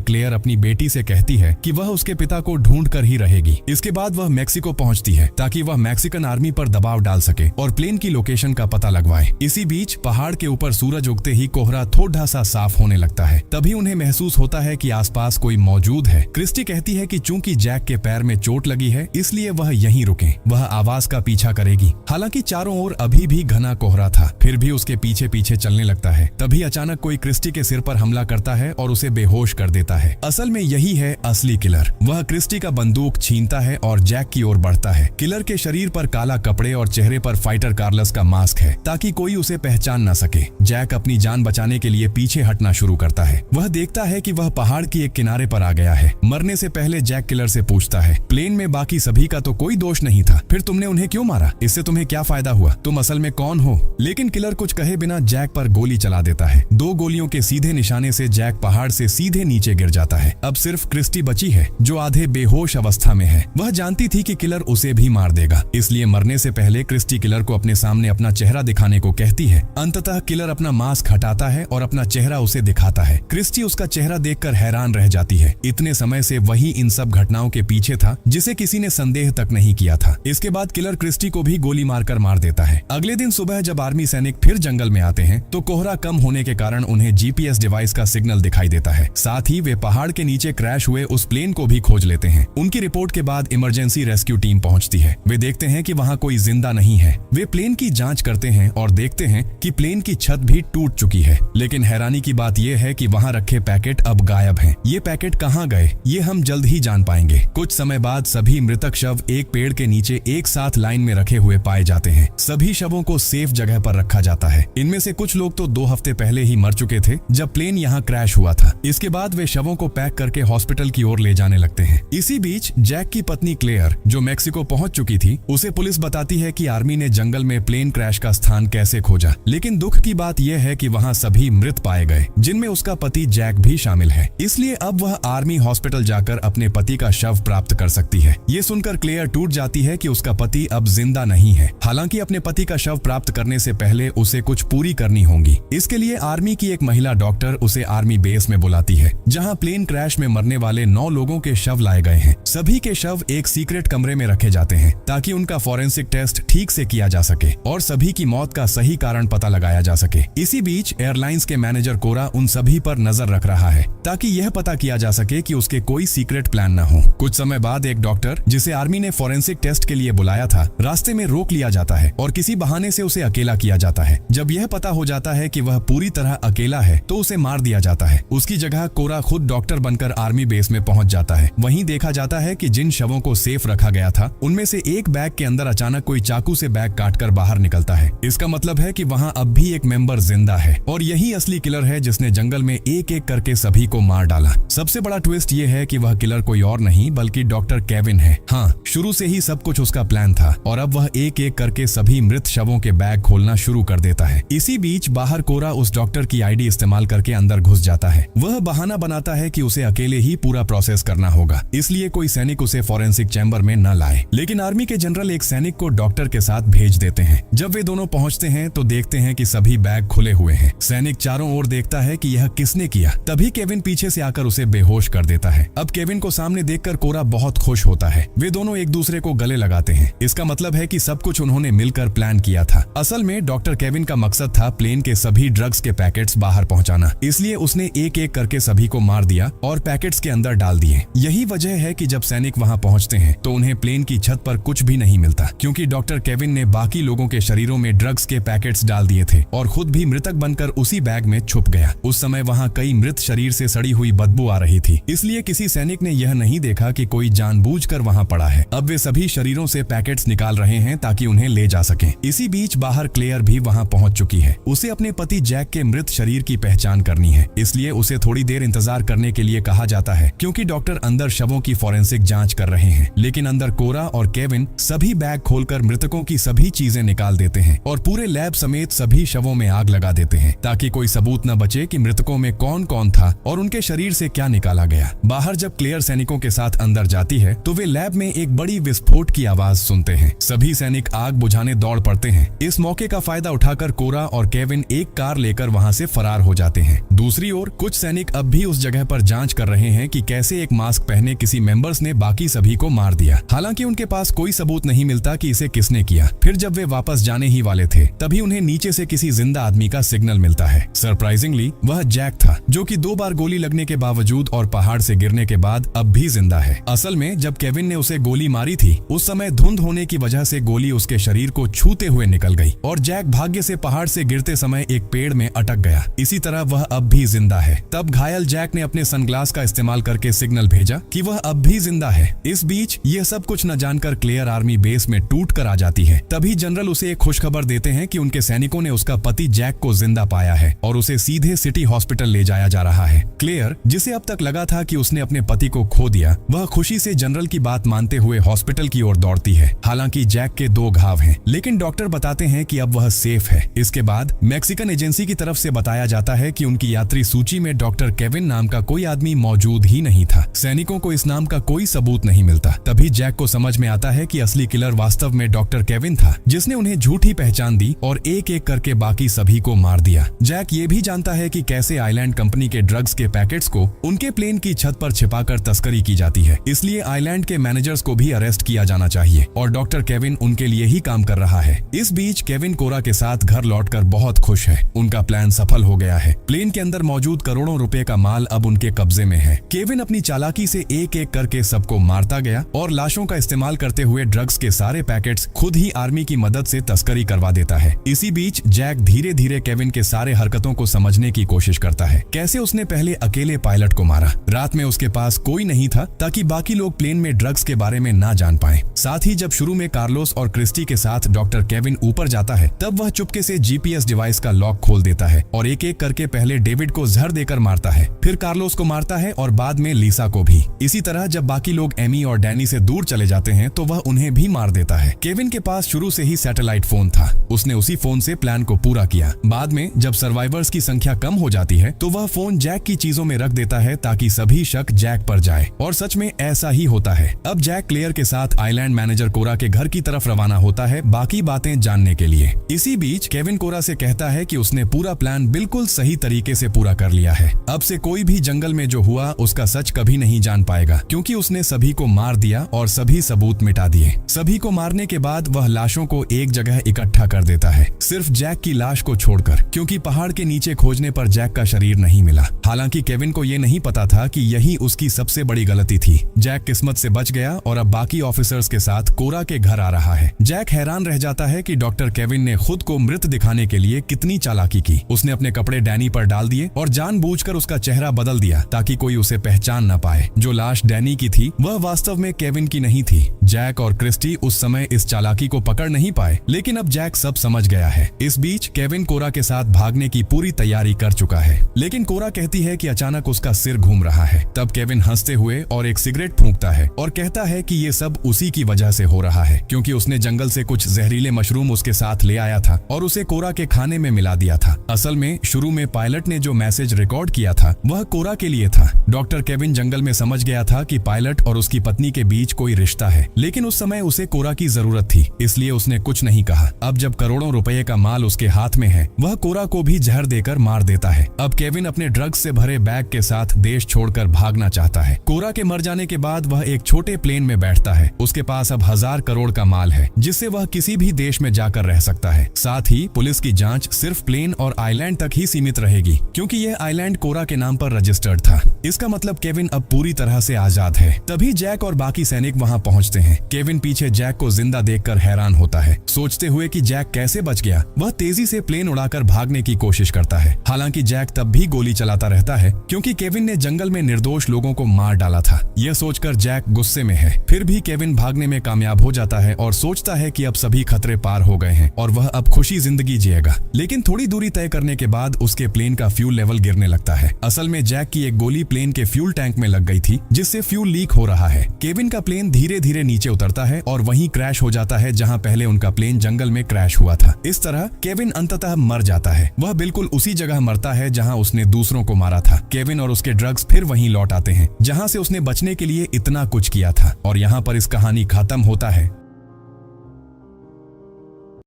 क्लेयर अपनी बेटी से कहती है कि वह उसके पिता को ढूंढ कर ही रहेगी। इसके बाद वह मैक्सिको पहुंचती है ताकि वह मैक्सिकन आर्मी पर दबाव डाल सके और प्लेन की लोकेशन का पता लगवाए। इसी बीच पहाड़ के ऊपर सूरज उगते ही कोहरा थोड़ा सा साफ होने लगता है। तभी उन्हें महसूस होता है कि आसपास कोई मौजूद है। क्रिस्टी कहती है कि चूंकि जैक के पैर में चोट लगी है इसलिए वह यहीं रुके, वह आवाज का पीछा करेगी। हालांकि चारों ओर अभी भी घना कोहरा था, फिर भी उसके पीछे पीछे चलने लगता है। तभी अचानक कोई क्रिस्टी के सिर पर हमला करता है और उसे बेहोश कर देता है। असल में यही है असली किलर। वह क्रिस्टी का बंदूक छीनता है और जैक की ओर बढ़ता है। किलर के शरीर पर काला कपड़े और चेहरे पर फाइटर कार्लस का मास्क है ताकि कोई उसे पहचान न सके। जैक अपनी जान बचाने के लिए पीछे हटना शुरू करता है। वह देखता है कि वह पहाड़ की एक किनारे पर आ गया है। मरने से पहले जैक किलर से पूछता है, प्लेन में बाकी सभी का तो कोई दोष नहीं था, फिर तुमने उन्हें क्यों मारा? इससे तुम्हें क्या फायदा हुआ? तुम असल में कौन हो? लेकिन किलर कुछ कहे बिना जैक पर गोली चला देता है। 2 गोलियों के सीधे निशाने से जैक पहाड़ से सीधे नीचे गिर जाता है। अब सिर्फ क्रिस्टी बची है जो आधे बेहोश अवस्था में है। वह जानती थी कि किलर उसे भी मार देगा, इसलिए मरने से पहले क्रिस्टी किलर को अपने सामने अपना चेहरा दिखाने को कहती है। अंततः किलर अपना मास्क हटाता है और अपना चेहरा उसे दिखाता है। क्रिस्टी उसका चेहरा देखकर हैरान रह जाती है। इतने समय से वही इन सब घटनाओं के पीछे था जिसे किसी ने संदेह तक नहीं किया था। इसके बाद किलर क्रिस्टी को भी गोली मारकर मार देता है। अगले दिन सुबह जब आर्मी सैनिक फिर जंगल में आते हैं तो कोहरा कम होने के कारण उन्हें जीपीएस डिवाइस का सिग्नल दिखाई देता है। साथ ही वे पहाड़ के नीचे क्रैश हुए उस प्लेन को भी खोज लेते हैं। उनकी रिपोर्ट के बाद इमरजेंसी रेस्क्यू टीम पहुंचती है। वे देखते हैं कि वहां कोई जिंदा नहीं है। वे प्लेन की जांच करते हैं और देखते हैं कि प्लेन की छत भी टूट चुकी है। लेकिन हैरानी की बात यह है कि वहां रखे पैकेट अब गायब हैं। ये पैकेट कहां गए ये हम जल्द ही जान पाएंगे। कुछ समय बाद सभी मृतक शव एक पेड़ के नीचे एक साथ लाइन में रखे हुए पाए जाते हैं। सभी शवों को सेफ जगह पर रखा जाता है। इनमें से कुछ लोग तो 2 हफ्ते पहले ही मर चुके थे जब प्लेन यहाँ क्रैश हुआ था। इसके बाद वे शवों को पैक करके हॉस्पिटल की ओर ले जाने लगते हैं। इसी बीच जैक की पत्नी क्लेयर जो मैक्सिको पहुंच चुकी थी, उसे पुलिस बताती है कि आर्मी ने जंगल में प्लेन क्रैश का स्थान कैसे खोजा। लेकिन दुख की बात यह है कि वहां सभी मृत पाए गए, जिनमें उसका पति जैक भी शामिल है। इसलिए अब वह आर्मी हॉस्पिटल जाकर अपने पति का शव प्राप्त कर सकती है। ये सुनकर क्लेयर टूट जाती है कि उसका पति अब जिंदा नहीं है। हालांकि अपने पति का शव प्राप्त करने से पहले उसे कुछ पूरी करनी होगी। इसके लिए आर्मी की एक महिला डॉक्टर उसे आर्मी बेस में बुलाती है, जहां प्लेन क्रैश में मरने वाले 9 लोगों के शव लाए गए हैं। सभी के शव एक सीक्रेट कमरे में रखे जाते हैं ताकि उनका फॉरेंसिक टेस्ट ठीक से किया जा सके और सभी की मौत का सही कारण पता लगाया जा सके। इसी बीच एयरलाइंस के मैनेजर कोरा उन सभी पर नजर रख रहा है ताकि यह पता किया जा सके कि उसके कोई सीक्रेट प्लान न हो। कुछ समय बाद एक डॉक्टर जिसे आर्मी ने फॉरेंसिक टेस्ट के लिए बुलाया था, रास्ते में रोक लिया जाता है और किसी बहाने से उसे अकेला किया जाता है। जब यह पता हो जाता है कि वह पूरी तरह अकेला है तो उसे मार दिया जाता है। उसकी जगह कोरा खुद डॉक्टर बनकर आर्मी बेस में पहुंच जाता है। वहीं देखा जाता है कि जिन शवों को सेफ रखा गया था उनमें से एक बैग के अंदर अचानक कोई चाकू से बैग काटकर बाहर निकलता है। इसका मतलब है कि वहां अब भी एक मेंबर जिंदा है और यही असली किलर है जिसने जंगल में एक एक करके सभी को मार डाला। सबसे बड़ा ट्विस्ट ये है कि वह किलर कोई और नहीं बल्कि डॉक्टर केविन है। हाँ, शुरू से ही सब कुछ उसका प्लान था और अब वह एक एक करके सभी मृत शवों के बैग खोलना शुरू कर देता है। इसी बीच बाहर कोरा उस डॉक्टर की आईडी इस्तेमाल करके अंदर घुस जाता है। वह बहाना बनाता है कि उसे अकेले ही पूरा प्रोसेस करना होगा, इसलिए कोई सैनिक उसे फॉरेंसिक चैम्बर में न लाए। लेकिन आर्मी के जनरल एक सैनिक को डॉक्टर के साथ भेज देते हैं। जब वे दोनों पहुंचते हैं तो देखते हैं कि सभी बैग खुले हुए हैं। सैनिक चारों ओर देखता है कि यह किसने किया। तभी केविन पीछे से आकर उसे बेहोश कर देता है। अब केविन को सामने देखकर कोरा बहुत खुश होता है। वे दोनों एक दूसरे को गले लगाते हैं। इसका मतलब है कि सब कुछ उन्होंने मिलकर प्लान किया था। असल में डॉक्टर केविन का मकसद था प्लेन के सभी ड्रग्स के पैकेट्स बाहर पहुंचाना, इसलिए उसने एक एक करके सभी को मार दिया और पैकेट्स के अंदर डाल दिए। यही वजह है कि जब सैनिक वहां पहुंचते हैं तो उन्हें प्लेन की छत पर कुछ भी नहीं मिलता, क्योंकि डॉक्टर केविन ने बाकी लोगों के शरीरों में ड्रग्स के पैकेट्स डाल दिए थे और खुद भी मृतक बनकर उसी बैग में छुप गया। उस समय वहां कई मृत शरीर से सड़ी हुई बदबू आ रही थी, इसलिए किसी सैनिक ने यह नहीं देखा कि कोई जानबूझकर वहां पड़ा है। अब वे सभी शरीरों से पैकेट्स निकाल रहे हैं ताकि उन्हें ले जा सकें। इसी बीच बाहर क्लेयर भी वहां पहुंच चुकी है। उसे अपने पति जैक के मृत शरीर की पहचान करनी है, इसलिए उसे थोड़ी देर इंतजार करने के लिए कहा जाता है, क्योंकि डॉक्टर अंदर शवों की फॉरेंसिक फोरेंसिक जांच कर रहे हैं, लेकिन अंदर कोरा और केविन सभी बैग खोलकर मृतकों की सभी चीजें निकाल देते हैं और पूरे लैब समेत सभी शवों में आग लगा देते हैं ताकि कोई सबूत न बचे कि मृतकों में कौन कौन था और उनके शरीर से क्या निकाला गया। बाहर जब क्लेयर सैनिकों के साथ अंदर जाती है तो वे लैब में एक बड़ी विस्फोट की आवाज सुनते हैं। सभी सैनिक आग बुझाने दौड़ पड़ते हैं। इस मौके का फायदा उठाकर कोरा और केविन एक कार लेकर वहां से फरार हो जाते हैं। दूसरी ओर कुछ सैनिक अब भी उस जगह पर जांच कर रहे हैं कि कैसे एक मास्क पहने किसी मेंबर्स ने बाकी सभी को मार दिया। हालांकि उनके पास कोई सबूत नहीं मिलता कि इसे किसने किया। फिर जब वे वापस जाने ही वाले थे तभी उन्हें नीचे से किसी जिंदा आदमी का सिग्नल मिलता है। सरप्राइजिंगली वह जैक था, जो कि 2 बार गोली लगने के बावजूद और पहाड़ से गिरने के बाद अब भी जिंदा है। असल में जब केविन ने उसे गोली मारी थी उस समय धुंध होने की वजह से गोली उसके शरीर को छूते हुए निकल गई और जैक भाग्य से पहाड़ से गिरते समय एक पेड़ में अटक गया। इसी तरह वह अब भी जिंदा है। तब घायल जैक ने अपने सनग्लास का इस्तेमाल करके सिग्नल भेजा कि वह अब भी जिंदा है। इस बीच ये सब कुछ न जानकर क्लेयर आर्मी बेस में टूट कर आ जाती है। तभी जनरल उसे एक खुशखबर देते हैं कि उनके सैनिकों ने उसका पति जैक को जिंदा पाया है और उसे सीधे सिटी हॉस्पिटल ले जाया जा रहा है। क्लेयर, जिसे अब तक लगा था कि उसने अपने पति को खो दिया, वह खुशी से जनरल की बात मानते हुए हॉस्पिटल की ओर दौड़ती है। हालांकि जैक के 2 घाव हैं, लेकिन डॉक्टर बताते हैं कि अब वह सेफ है। इसके बाद मैक्सिकन एजेंसी की तरफ से बताया जाता है कि उनकी यात्री सूची में डॉक्टर केविन नाम का कोई आदमी मौजूद ही नहीं था। सैनिकों को इस नाम का कोई सबूत नहीं मिलता। तभी जैक को समझ में आता है कि असली किलर वास्तव में डॉक्टर केविन था, जिसने उन्हें झूठी पहचान दी और एक एक करके बाकी सभी को मार दिया। जैक ये भी जानता है कि कैसे आइलैंड कंपनी के ड्रग्स के पैकेट्स को उनके प्लेन की छत पर छिपाकर तस्करी की जाती है। इसलिए आइलैंड के मैनेजर्स को भी अरेस्ट किया जाना चाहिए और डॉक्टर केविन उनके लिए ही काम कर रहा है। इस बीच केविन कोरा के साथ घर लौटकर बहुत खुश है। उनका प्लान सफल हो गया है। प्लेन के अंदर मौजूद करोड़ों रुपए का माल अब उनके कब्जे में है। केविन अपनी चालाकी से एक एक करके सबको मारता गया और लाशों का इस्तेमाल करते हुए ड्रग्स के सारे पैकेट्स खुद ही आर्मी की मदद से तस्करी करवा देता है। इसी बीच जैक धीरे धीरे केविन के सारे हरकतों को समझने की कोशिश करता है। कैसे उसने पहले अकेले पायलट को मारा, रात में उसके पास कोई नहीं था ताकि बाकी लोग प्लेन में ड्रग्स के बारे में ना जान पाए। साथ ही जब शुरू में कार्लोस और क्रिस्टी के साथ डॉक्टर केविन ऊपर जाता है तब वह चुपके से जीपीएस डिवाइस का लॉक खोल देता है और एक एक करके पहले डेविड को जहर देकर मारता है, फिर कार्लोस को मारता है और बाद में लीसा को भी। इसी तरह जब बाकी लोग एमी और डैनी से दूर चले जाते हैं तो वह उन्हें भी मार देता है। केविन के पास शुरू से ही सैटेलाइट फोन था। उसने उसी फोन से प्लान को पूरा किया। बाद में जब सर्वाइवर्स की संख्या कम हो जाती है तो वह फोन जैक की चीजों में रख देता है ताकि सभी शक जैक पर जाए और सच में ऐसा ही होता है। अब जैक क्लेयर के साथ आइलैंड मैनेजर कोरा के घर की तरफ रवाना होता है बाकी बातें जानने के लिए। इसी बीच केविन कोरा से कहता है कि उसने पूरा प्लान बिल्कुल सही तरीके से पूरा कर लिया है। अब से कोई भी जंगल में जो हुआ उसका सच कभी नहीं जान पाएगा, क्योंकि उसने सभी को मार दिया और सभी सबूत मिटा दिए। सभी को मारने के बाद वह लाशों को एक जगह इकट्ठा कर देता है, सिर्फ जैक की लाश को छोड़कर, क्योंकि पहाड़ के नीचे खोजने पर जैक का शरीर नहीं मिला। हालांकि केविन को ये नहीं पता था कि यही उसकी सबसे बड़ी गलती थी। जैक किस्मत से बच गया और अब बाकी ऑफिसर्स के साथ कोरा के घर आ रहा है। जैक हैरान रह जाता है कि डॉक्टर केविन ने खुद को मृत दिखाने के लिए कितनी चालाकी की। उसने अपने कपड़े डैनी पर डाल दिए और जानबूझकर उसका चेहरा बदल दिया ताकि कोई उसे पहचान न पाए। जो लाश डैनी की थी वह वास्तव में केविन की नहीं थी। जैक और क्रिस्टी उस समय इस चालाकी को पकड़ नहीं पाए, लेकिन अब जैक सब समझ गया है। इस बीच केविन कोरा के साथ भागने की पूरी तैयारी कर चुका है, लेकिन कोरा कहती है कि अचानक उसका सिर घूम रहा है। तब केविन हंसते हुए और एक सिगरेट फूंकता है और कहता है कि ये सब उसी की वजह से हो रहा है, क्योंकि उसने जंगल से कुछ जहरीले मशरूम उसके साथ ले आया था और उसे कोरा के खाने में मिला दिया था। असल में शुरू में पायलट ने जो मैसेज रिकॉर्ड किया था वह कोरा के लिए था। डॉक्टर केविन जंगल में समझ गया था कि पायलट और उसकी पत्नी के बीच कोई रिश्ता है, लेकिन उस समय उसे कोरा की जरूरत थी, इसलिए उसने कुछ नहीं कहा। अब जब करोड़ों रुपए का माल उसके हाथ में है, वह कोरा को भी जहर देकर मार देता है। अब केविन अपने ड्रग्स से भरे बैग के साथ देश छोड़कर भागना चाहता है। कोरा के मर जाने के बाद वह एक छोटे प्लेन में बैठता है। उसके पास अब 1000 करोड़ का माल है, जिससे वह किसी भी देश में जाकर रह सकता है। साथ ही पुलिस की जांच सिर्फ प्लेन और आइलैंड तक ही सीमित रहेगी, क्योंकि यह आइलैंड कोरा के नाम पर रजिस्टर्ड था। इसका मतलब केविन अब पूरी तरह से आजाद है। तभी जैक और बाकी सैनिक वहां पहुंचते हैं। केविन पीछे जैक को जिंदा देखकर हैरान होता है। सोचते हुए कि जैक कैसे बच गया, वह तेजी से प्लेन उड़ाकर भागने की कोशिश करता है। हालांकि जैक तब भी गोली चलाता रहता है, क्योंकि केविन ने जंगल में निर्दोष लोगों को मार डाला था। यह सोचकर जैक गुस्से में है। फिर भी केविन भागने में कामयाब हो जाता है और सोचता है कि अब सभी खतरे पार हो गए हैं और वह अब खुशी जिंदगी जिएगा। लेकिन थोड़ी दूरी तय करने के बाद उसके प्लेन का फ्यूल लेवल गिरने लगता है। असल में जैक की एक गोली प्लेन के फ्यूल टैंक में लग गई थी, जिससे फ्यूल लीक हो रहा है। केविन का प्लेन धीरे धीरे नीचे उतरता है और वहीं क्रैश हो जाता है जहां पहले उनका प्लेन जंगल में क्रैश हुआ था। इस तरह केविन अंततः मर जाता है। वह बिल्कुल उसी जगह मरता है जहां उसने दूसरों को मारा था। केविन और उसके ड्रग्स फिर वहीं लौट आते हैं जहां से उसने बचने के लिए इतना कुछ किया था। और यहाँ पर इस कहानी खत्म होता है।